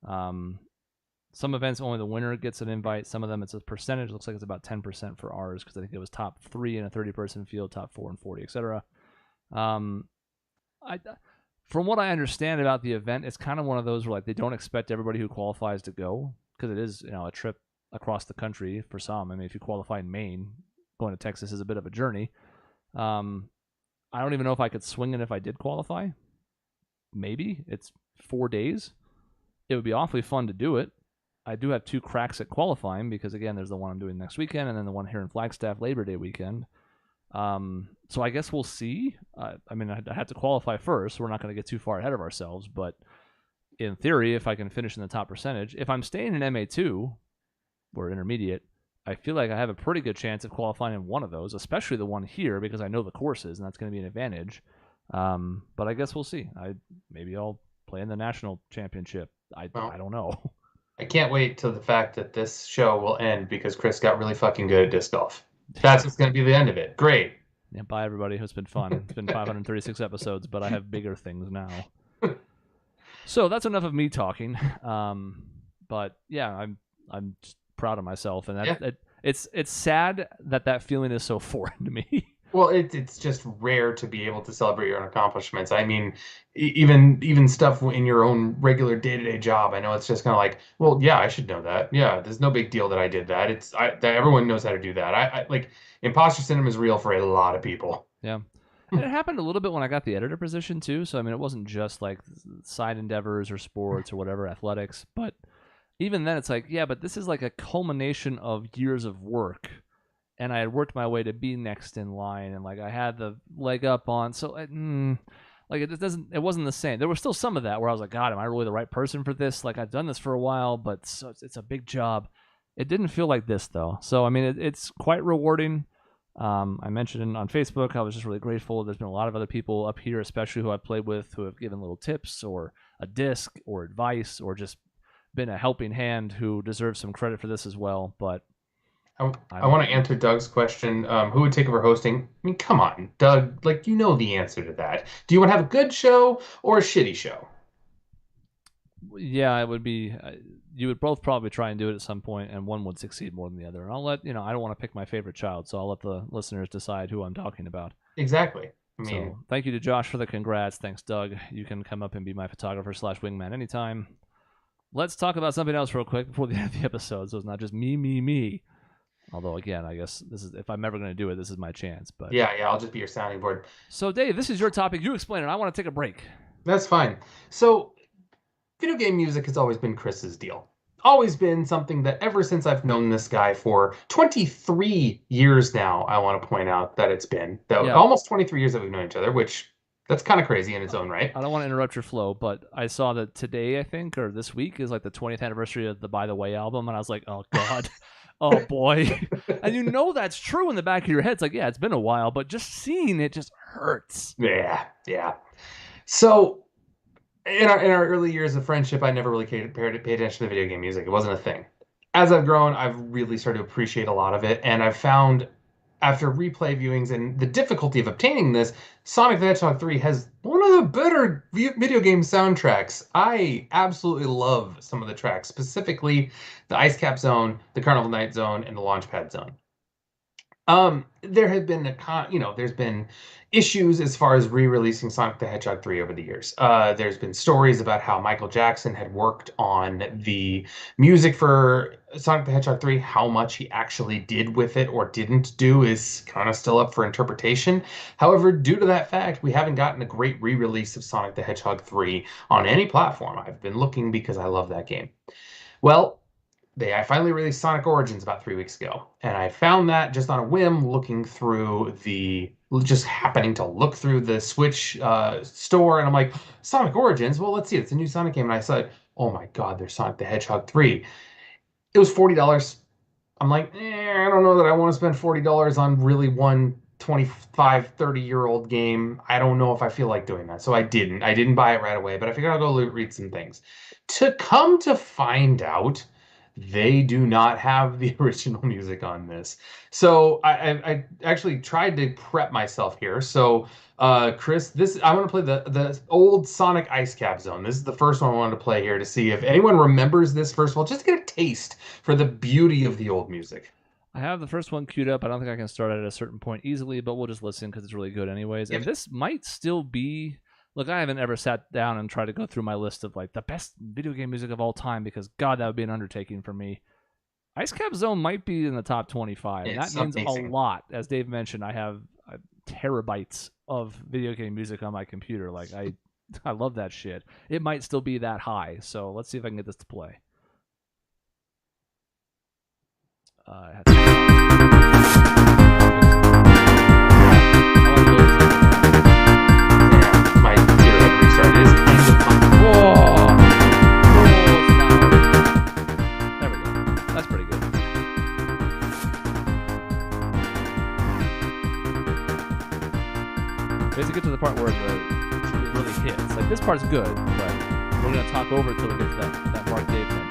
Some events only the winner gets an invite. Some of them it's a percentage. Looks like it's about 10% for ours because I think it was top 3 in a 30-person field, top 4 in 40, etc. From what I understand about the event, it's kind of one of those where like they don't expect everybody who qualifies to go because it is a trip across the country for some. I mean, if you qualify in Maine, going to Texas is a bit of a journey. I don't even know if I could swing it if I did qualify. Maybe. It's 4 days. It would be awfully fun to do it. I do have 2 cracks at qualifying because, again, there's the one I'm doing next weekend and then the one here in Flagstaff Labor Day weekend. So I guess we'll see. I mean, I have to qualify first. So we're not going to get too far ahead of ourselves. But in theory, if I can finish in the top percentage, if I'm staying in MA2 or intermediate, I feel like I have a pretty good chance of qualifying in one of those, especially the one here because I know the courses and that's going to be an advantage. But I guess we'll see. Maybe I'll play in the national championship. I don't know. I can't wait till the fact that this show will end because Chris got really fucking good at disc golf. That's what's going to be the end of it. Great. Yeah, bye everybody. It's been fun. It's been 536 episodes, but I have bigger things now. So that's enough of me talking. But yeah, I'm just proud of myself, and it's sad that feeling is so foreign to me. Well, it's just rare to be able to celebrate your own accomplishments. I mean, even stuff in your own regular day-to-day job. I know it's just kind of like, well, yeah, I should know that. Yeah, there's no big deal that I did that. Everyone knows how to do that. I like imposter syndrome is real for a lot of people. Yeah. And it happened a little bit when I got the editor position too. So I mean, it wasn't just like side endeavors or sports or whatever, athletics, but even then it's like, yeah, but this is like a culmination of years of work. And I had worked my way to be next in line, and like I had the leg up on, so like it wasn't the same. There was still some of that where I was like, God, am I really the right person for this? Like I've done this for a while, but it's a big job. It didn't feel like this though. So I mean, it's quite rewarding. I mentioned on Facebook, I was just really grateful. There's been a lot of other people up here, especially who I've played with, who have given little tips or a disc or advice or just been a helping hand who deserves some credit for this as well. But I want to answer Doug's question. Who would take over hosting? I mean, come on, Doug. Like, you know the answer to that. Do you want to have a good show or a shitty show? Yeah, it would be. You would both probably try and do it at some point, and one would succeed more than the other. And I'll let I don't want to pick my favorite child, so I'll let the listeners decide who I'm talking about. Exactly. I mean, so thank you to Josh for the congrats. Thanks, Doug. You can come up and be my photographer / wingman anytime. Let's talk about something else real quick before the end of the episode, so it's not just me. Although, again, I guess this is if I'm ever going to do it, this is my chance. But yeah, I'll just be your sounding board. So, Dave, this is your topic. You explain it. I want to take a break. That's fine. So, video game music has always been Chris's deal. Always been something that ever since I've known this guy for 23 years now, I want to point out that it's been. Almost 23 years that we've known each other, which that's kind of crazy in its own right. I don't want to interrupt your flow, but I saw that today, I think, or this week, is like the 20th anniversary of the By the Way album, and I was like, oh, God. Oh, boy. And that's true in the back of your head. It's like, yeah, it's been a while, but just seeing it just hurts. Yeah. So in our early years of friendship, I never really paid attention to video game music. It wasn't a thing. as I've grown, I've really started to appreciate a lot of it, and I've found after replay viewings and the difficulty of obtaining this, Sonic the Hedgehog 3 has one of the better video game soundtracks. I absolutely love some of the tracks, specifically the Ice Cap Zone, the Carnival Night Zone, and the Launchpad Zone. There have been there's been issues as far as re-releasing Sonic the Hedgehog 3 over the years. There's been stories about how Michael Jackson had worked on the music for Sonic the Hedgehog 3. How much he actually did with it or didn't do is kind of still up for interpretation. However, due to that fact, we haven't gotten a great re-release of Sonic the Hedgehog 3 on any platform. I've been looking because I love that game. Well, I finally released Sonic Origins about 3 weeks ago, and I found that just on a whim, just happening to look through the Switch store, and I'm like, Sonic Origins? Well, let's see, it's a new Sonic game, and I said, oh my god, there's Sonic the Hedgehog 3. It was $40. I'm like, I don't know that I want to spend $40 on really one 25, 30-year-old game. I don't know if I feel like doing that, so I didn't buy it right away, but I figured I'll go read some things. To come to find out, they do not have the original music on this. So I actually tried to prep myself here. So Chris, I want to play the old Sonic Ice Cap Zone. This is the first one I wanted to play here to see if anyone remembers this, first of all, just to get a taste for the beauty of the old music. I have the first one queued up. I don't think I can start at a certain point easily, but we'll just listen because it's really good anyways. Yep. And this might still be... Look, I haven't ever sat down and tried to go through my list of like the best video game music of all time because, God, that would be an undertaking for me. Ice Cap Zone might be in the top 25. And that means amazing. A lot. As Dave mentioned, I have terabytes of video game music on my computer. Like, I love that shit. It might still be that high. So let's see if I can get this to play. There we go. That's pretty good. We have to get to the part where it really hits. Like, this part's good, but we're going to talk over it until we get to that part Dave mentioned.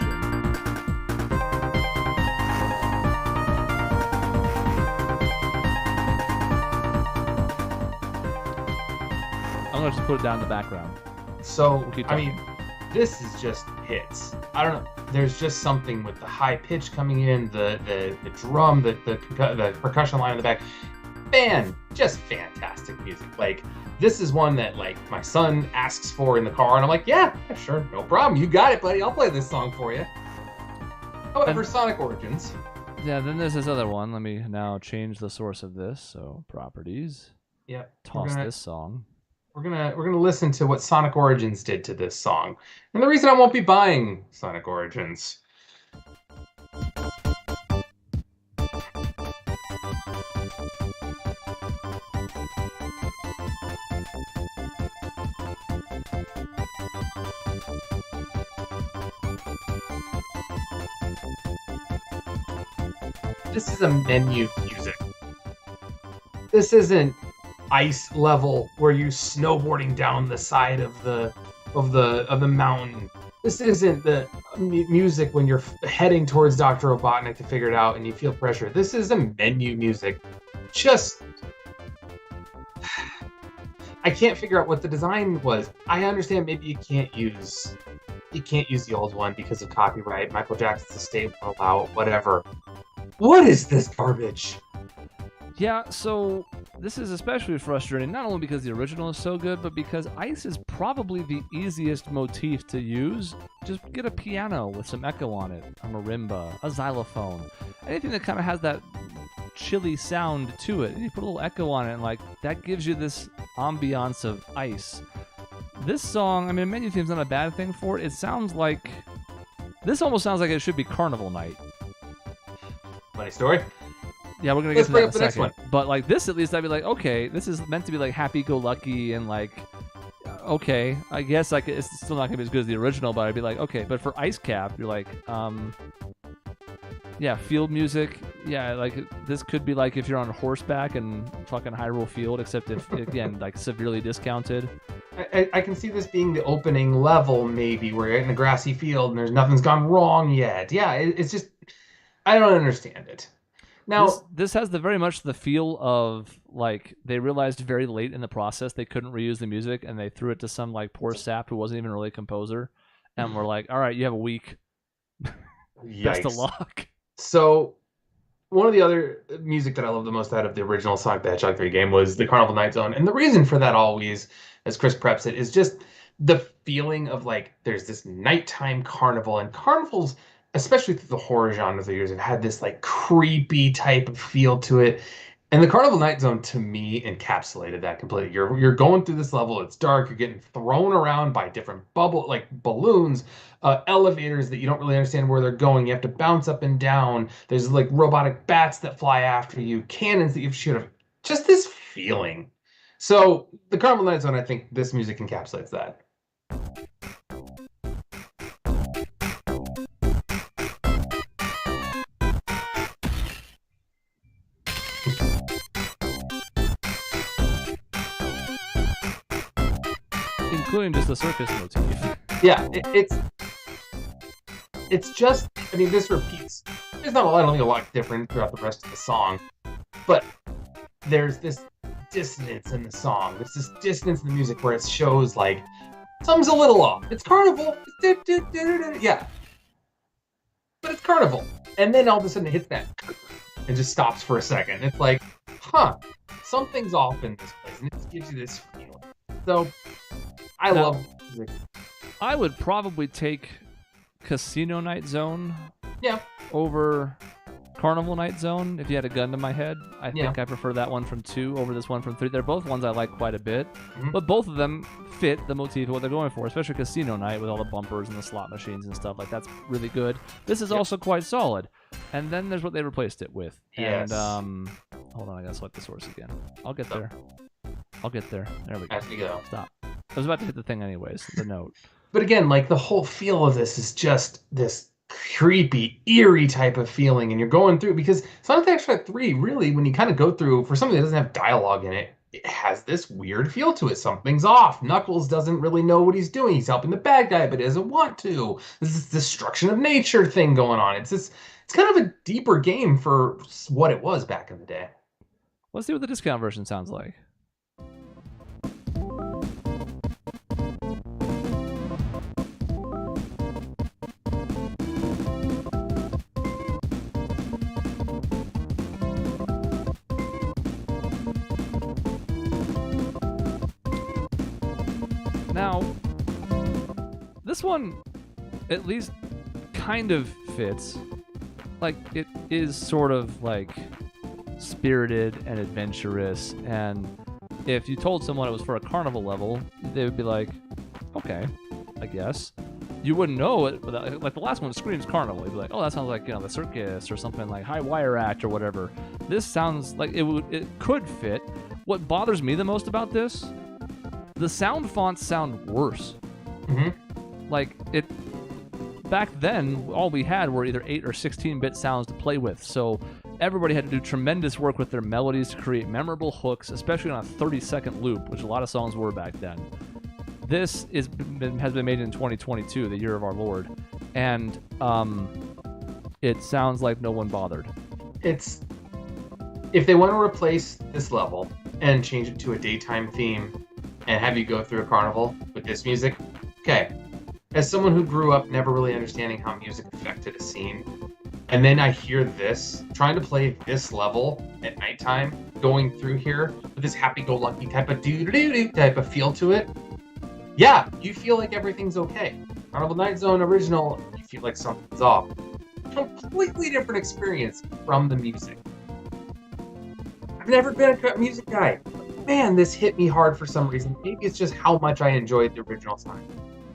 I'm going to just put it down in the background. So, I mean, this is just hits. I don't know. There's just something with the high pitch coming in, the drum, the percussion line in the back. Just fantastic music. Like, this is one that, like, my son asks for in the car, and I'm like, yeah, sure, no problem. You got it, buddy. I'll play this song for you. However, Sonic Origins. Yeah, then there's this other one. Let me now change the source of this. So, properties. Yep. Toss this song. We're gonna listen to what Sonic Origins did to this song. And the reason I won't be buying Sonic Origins. This is a menu music. This isn't ice level where you're snowboarding down the side of the mountain. This isn't the music when you're heading towards Dr. Robotnik to figure it out and you feel pressure. This is a menu music. I can't figure out what the design was. I understand maybe you can't use the old one because of copyright. Michael Jackson's estate will allow it, whatever. What is this garbage? Yeah, so this is especially frustrating, not only because the original is so good, but because ice is probably the easiest motif to use. Just get a piano with some echo on it, a marimba, a xylophone, anything that kind of has that chilly sound to it. And you put a little echo on it, and like that gives you this ambiance of ice. This song, I mean, menu theme's not a bad thing for it. This almost sounds like it should be Carnival Night. Funny story. Yeah, we're gonna get to that in a second. But like this, at least I'd be like, okay, this is meant to be like happy-go-lucky and like, okay, I guess like it's still not gonna be as good as the original, but I'd be like, okay. But for Ice Cap, you're like, yeah, field music. Yeah, like this could be like if you're on horseback and fucking Hyrule Field, except if again like severely discounted. I can see this being the opening level, maybe, where you're in a grassy field and nothing's gone wrong yet. Yeah, it's just, I don't understand it. Now, this has the very much the feel of like they realized very late in the process they couldn't reuse the music and they threw it to some like poor sap who wasn't even really a composer, and we're like, all right, you have a week. Best of luck. So one of the other music that I love the most out of the original Sonic the Hedgehog 3 game was the Carnival Night Zone. And the reason for that always, as Chris preps it, is just the feeling of like there's this nighttime carnival. And carnivals, especially through the horror genre of the years, have had this like creepy type of feel to it. And the Carnival Night Zone, to me, encapsulated that completely. You're going through this level, it's dark, you're getting thrown around by different balloons, elevators that you don't really understand where they're going. You have to bounce up and down. There's like robotic bats that fly after you, cannons that you have to shoot. Just this feeling. So the Carnival Night Zone, I think this music encapsulates that. Including just the circus motif. Yeah, it's just, I mean, this repeats. There's not a lot, I don't think a lot different throughout the rest of the song, but there's this dissonance in the song. There's this dissonance in the music where it shows like something's a little off. It's Carnival. Yeah. But it's Carnival. And then all of a sudden it hits that and just stops for a second. It's like, something's off in this place. And it gives you this feeling. So I love music. I would probably take Casino Night Zone over Carnival Night Zone if you had a gun to my head. I think I prefer that one from 2 over this one from 3. They're both ones I like quite a bit, but both of them fit the motif of what they're going for, especially Casino Night with all the bumpers and the slot machines and stuff. Like, that's really good. This is also quite solid. And then there's what they replaced it with. Yes. And hold on, I gotta select the source again. I'll get there. There we go. As we go. Stop. I was about to hit the thing anyways, the note. But again, like the whole feel of this is just this creepy, eerie type of feeling, and you're going through, because Sonic the Hedgehog 3, really, when you kind of go through, for something that doesn't have dialogue in it, it has this weird feel to it. Something's off. Knuckles doesn't really know what he's doing. He's helping the bad guy, but he doesn't want to. There's this destruction of nature thing going on. It's kind of a deeper game for what it was back in the day. Let's see what the discount version sounds like. Now, this one at least kind of fits. Like, it is sort of like spirited and adventurous, and if you told someone it was for a carnival level, they would be like, okay, I guess. You wouldn't know it, like the last one screams carnival. You'd be like, oh, that sounds like, the circus or something like High Wire Act or whatever. This sounds like it could fit. What bothers me the most about this, the sound fonts sound worse. Like, back then, all we had were either 8 or 16-bit sounds to play with, so everybody had to do tremendous work with their melodies to create memorable hooks, especially on a 30-second loop, which a lot of songs were back then. This has been made in 2022, the year of our Lord, and it sounds like no one bothered. If they want to replace this level and change it to a daytime theme and have you go through a carnival with this music, okay. As someone who grew up never really understanding how music affected a scene, and then I hear this, trying to play this level at nighttime, going through here with this happy-go-lucky type of doo-doo-doo type of feel to it, yeah, you feel like everything's okay. Carnival Night Zone original, you feel like something's off. Completely different experience from the music. I've never been a music guy. Man, this hit me hard for some reason. Maybe it's just how much I enjoyed the original Sonic.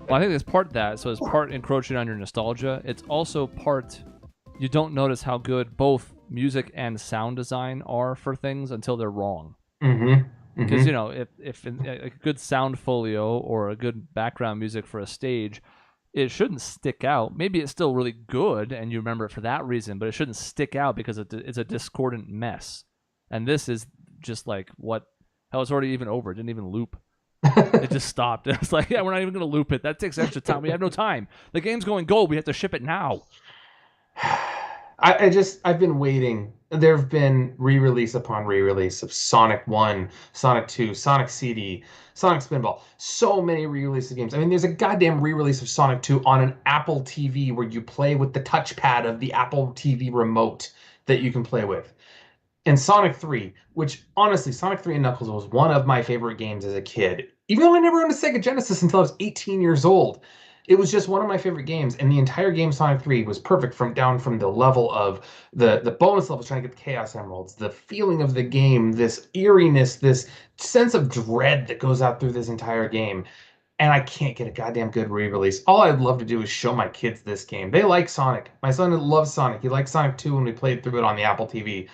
Well, I think it's part that. So it's part encroaching on your nostalgia. It's also part you don't notice how good both music and sound design are for things until they're wrong. Because, if a good sound folio or a good background music for a stage, it shouldn't stick out. Maybe it's still really good and you remember it for that reason, but it shouldn't stick out because it's a discordant mess. And this is just like hell, it's already even over. It didn't even loop. It just stopped. It's like, yeah, we're not even going to loop it. That takes extra time. We have no time. The game's going gold. We have to ship it now. I've been waiting. There have been re-release upon re-release of Sonic 1, Sonic 2, Sonic CD, Sonic Spinball. So many re-release of games. I mean, there's a goddamn re-release of Sonic 2 on an Apple TV where you play with the touchpad of the Apple TV remote that you can play with. And Sonic 3, which honestly, Sonic 3 and Knuckles was one of my favorite games as a kid. Even though I never owned a Sega Genesis until I was 18 years old. It was just one of my favorite games, and the entire game Sonic 3 was perfect from the level of the bonus levels trying to get the Chaos Emeralds, the feeling of the game, this eeriness, this sense of dread that goes out through this entire game. And I can't get a goddamn good re-release. All I'd love to do is show my kids this game. They like Sonic. My son loves Sonic. He liked Sonic 2 when we played through it on the Apple TV.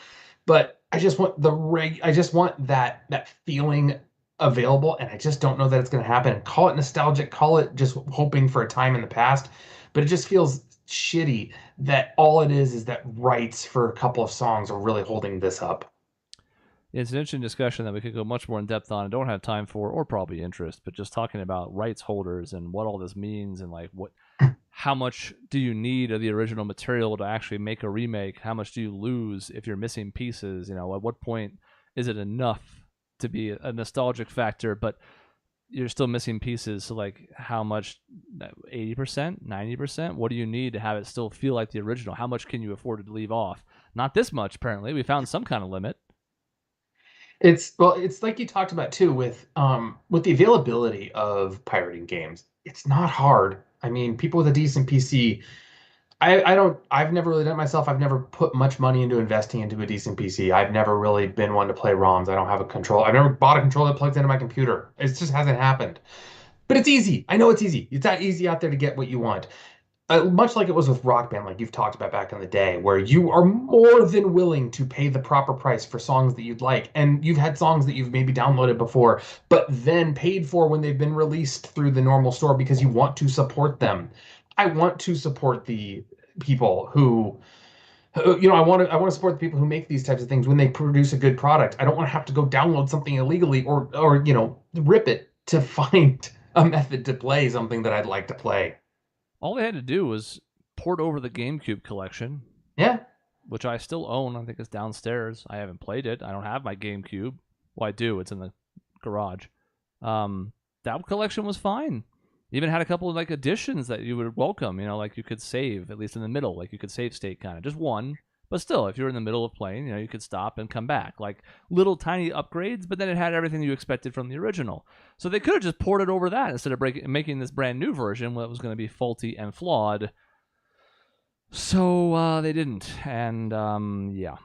But I just want I just want that feeling available, and I just don't know that it's going to happen. Call it nostalgic, call it just hoping for a time in the past, but it just feels shitty that all it is that rights for a couple of songs are really holding this up. It's an interesting discussion that we could go much more in depth on. I don't have time for, or probably interest, but just talking about rights holders and what all this means and like how much do you need of the original material to actually make a remake? How much do you lose if you're missing pieces? You know, at what point is it enough to be a nostalgic factor, but you're still missing pieces? So like how much, 80%, 90%? What do you need to have it still feel like the original? How much can you afford to leave off? Not this much, apparently. We found some kind of limit. It's like you talked about too with the availability of pirating games. It's not hard. I mean, people with a decent PC, I've never really done it myself. I've never put much money into investing into a decent PC. I've never really been one to play ROMs. I don't have a control. I've never bought a controller that plugs into my computer. It just hasn't happened. But it's easy. I know it's easy. It's that easy out there to get what you want. Much like it was with Rock Band, like you've talked about back in the day, where you are more than willing to pay the proper price for songs that you'd like. And you've had songs that you've maybe downloaded before, but then paid for when they've been released through the normal store because you want to support them. I want to support the people who I want to support the people who make these types of things when they produce a good product. I don't want to have to go download something illegally or rip it to find a method to play something that I'd like to play. All they had to do was port over the GameCube collection. Yeah. Which I still own. I think it's downstairs. I haven't played it. I don't have my GameCube. Well, I do. It's in the garage. That collection was fine. Even had a couple of like additions that you would welcome. You know, like you could save, at least in the middle. Like you could save state kind of. Just one. But still, if you're in the middle of playing, you could stop and come back. Like little tiny upgrades, but then it had everything you expected from the original. So they could have just ported over that instead of making this brand new version that was going to be faulty and flawed. So they didn't. And yeah.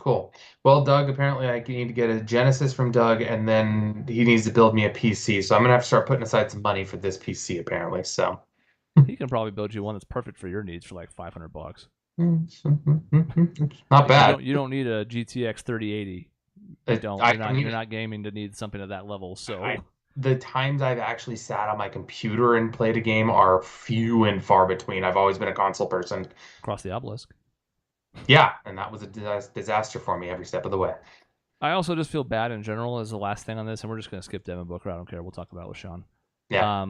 Cool. Well, Doug, apparently I need to get a Genesis from Doug, and then he needs to build me a PC. So I'm going to have to start putting aside some money for this PC, apparently. So he can probably build you one that's perfect for your needs for like $500. Not bad. You don't need a GTX 3080. You're not gaming to need something of that level. So the times I've actually sat on my computer and played a game are few and far between. I've always been a console person. Cross the obelisk. Yeah, and that was a disaster for me every step of the way. I also just feel bad in general as the last thing on this, and we're just going to skip Devin Booker. I don't care. We'll talk about it with Sean. Yeah.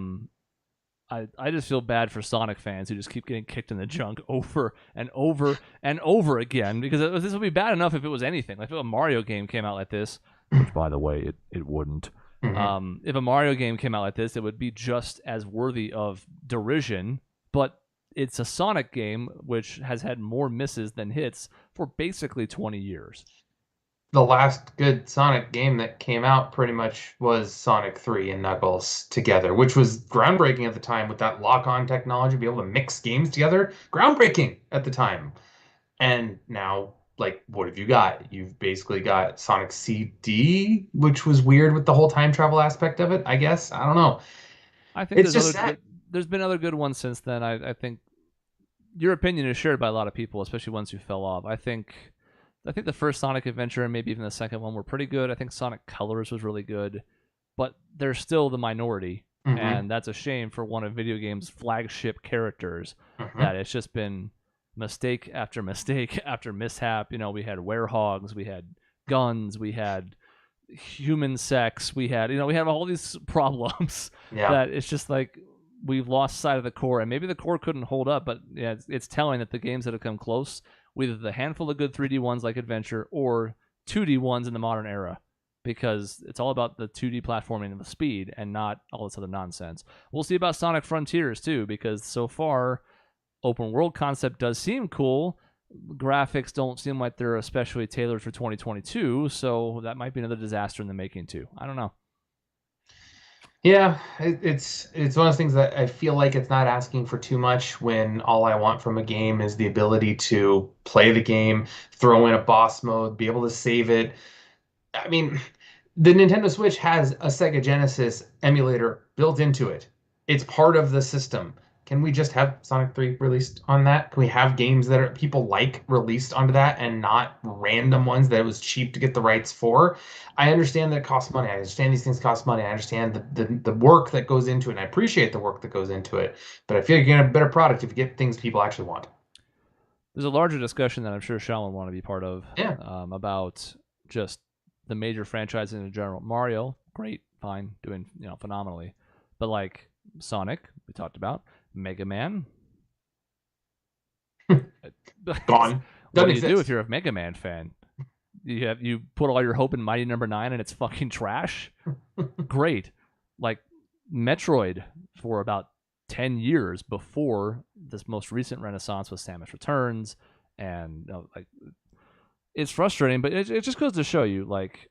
I just feel bad for Sonic fans who just keep getting kicked in the junk over and over and over again, because this would be bad enough if it was anything. Like if a Mario game came out like this, which by the way it wouldn't. Mm-hmm. If a Mario game came out like this, it would be just as worthy of derision. But it's a Sonic game which has had more misses than hits for basically 20 years. The last good Sonic game that came out pretty much was Sonic 3 and Knuckles together, which was groundbreaking at the time with that lock-on technology, be able to mix games together. Groundbreaking at the time. And now, like, what have you got? You've basically got Sonic CD, which was weird with the whole time travel aspect of it, I guess. I don't know. I think there's been other good ones since then. I think your opinion is shared by a lot of people, especially ones who fell off. I think the first Sonic Adventure and maybe even the second one were pretty good. I think Sonic Colors was really good, but they're still the minority, and that's a shame for one of video games' flagship characters. That it's just been mistake after mistake after mishap. We had werehogs, we had guns, we had human sex. We have all these problems Yeah. that it's just like we've lost sight of the core, and maybe the core couldn't hold up, but yeah, it's telling that the games that have come close, either the handful of good 3D ones like Adventure or 2D ones in the modern era, because it's all about the 2D platforming and the speed and not all this other nonsense. We'll see about Sonic Frontiers too, because so far, open world concept does seem cool. Graphics don't seem like they're especially tailored for 2022, so that might be another disaster in the making too. I don't know. Yeah, it's one of those things that I feel like it's not asking for too much when all I want from a game is the ability to play the game, throw in a boss mode, be able to save it. I mean, the Nintendo Switch has a Sega Genesis emulator built into it. It's part of the system. Can we just have Sonic 3 released on that? Can we have games that people like released onto that and not random ones that it was cheap to get the rights for? I understand that it costs money. I understand these things cost money. I understand the work that goes into it, and I appreciate the work that goes into it. But I feel like you're getting a better product if you get things people actually want. There's a larger discussion that I'm sure Sean would want to be part of, Yeah. about just the major franchises in general. Mario, great, fine, doing phenomenally, but like Sonic, we talked about, Mega Man, Gone. What do you do if you're a Mega Man fan? You put all your hope in Mighty Number 9 and it's fucking trash? Great. Like Metroid for about 10 years before this most recent renaissance with Samus Returns, and like it's frustrating, but it just goes to show you, like,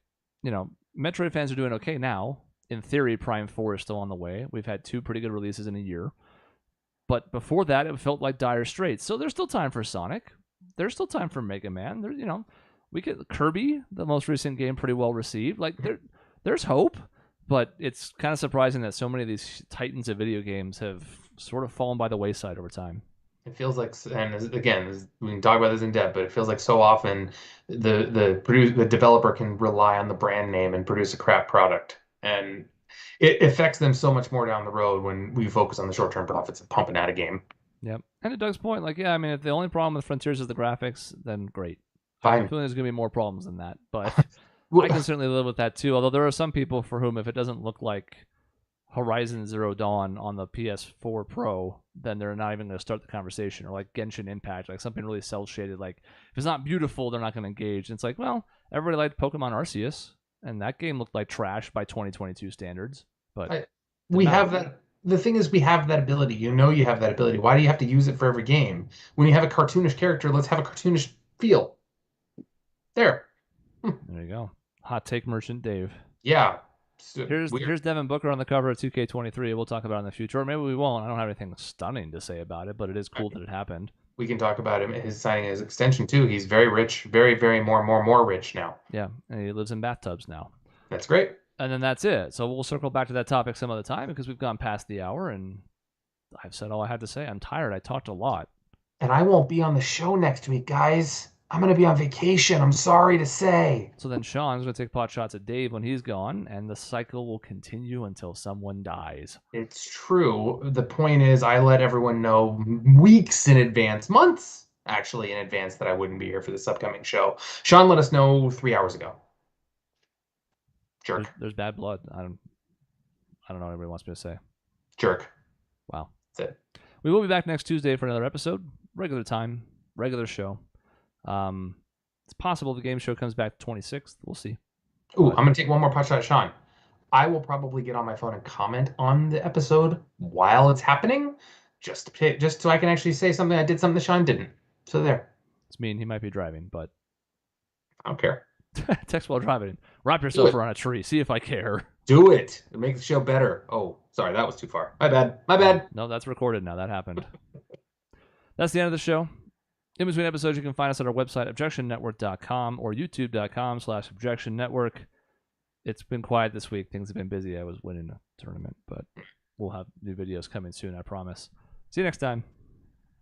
Metroid fans are doing okay now. In theory, Prime 4 is still on the way. We've had 2 pretty good releases in a year. But before that, it felt like dire straits. So there's still time for Sonic. There's still time for Mega Man. We get Kirby, the most recent game, pretty well received. Like there's hope, but it's kind of surprising that so many of these titans of video games have sort of fallen by the wayside over time. It feels like, and again, we can talk about this in depth, but it feels like so often the developer can rely on the brand name and produce a crap product, and it affects them so much more down the road when we focus on the short-term profits of pumping out a game. Yep. And to Doug's point, like, yeah, I mean, if the only problem with Frontiers is the graphics, then great. Fine. I have a feeling there's going to be more problems than that, but I can certainly live with that too. Although there are some people for whom, if it doesn't look like Horizon Zero Dawn on the PS4 Pro, then they're not even going to start the conversation. Or like Genshin Impact, like something really cel-shaded. Like, if it's not beautiful, they're not going to engage. And it's like, well, everybody liked Pokemon Arceus, and that game looked like trash by 2022 standards. But we have that. The thing is, we have that ability. You have that ability. Why do you have to use it for every game? When you have a cartoonish character, let's have a cartoonish feel. There. There you go. Hot take merchant Dave. Yeah. Here's Devin Booker on the cover of 2K23. We'll talk about it in the future, or maybe we won't. I don't have anything stunning to say about it, but it is cool that it happened. We can talk about him, his signing his extension too. He's very rich, very, very more rich now. Yeah, and he lives in bathtubs now. That's great. And then that's it. So we'll circle back to that topic some other time, because we've gone past the hour, and I've said all I had to say. I'm tired. I talked a lot. And I won't be on the show next week, guys. I'm going to be on vacation. I'm sorry to say. So then Sean's going to take pot shots at Dave when he's gone, and the cycle will continue until someone dies. It's true. The point is, I let everyone know weeks in advance, months actually in advance, that I wouldn't be here for this upcoming show. Sean let us know 3 hours ago. Jerk. There's bad blood. I don't know what everybody wants me to say. Jerk. Wow. That's it. We will be back next Tuesday for another episode. Regular time. Regular show. It's possible the game show comes back 26th. We'll see. Ooh, I'm going to take one more punch shot at Sean. I will probably get on my phone and comment on the episode while it's happening, just so I can actually say something. I did something that Sean didn't. So there. It's mean. He might be driving, but I don't care. Text while driving. Wrap yourself around a tree. See if I care. Do it. It'll make the show better. Oh, sorry. That was too far. My bad. No, that's recorded now. That happened. That's the end of the show. In between episodes, you can find us at our website, objectionnetwork.com or youtube.com/objectionnetwork. It's been quiet this week. Things have been busy. I was winning a tournament, but we'll have new videos coming soon, I promise. See you next time.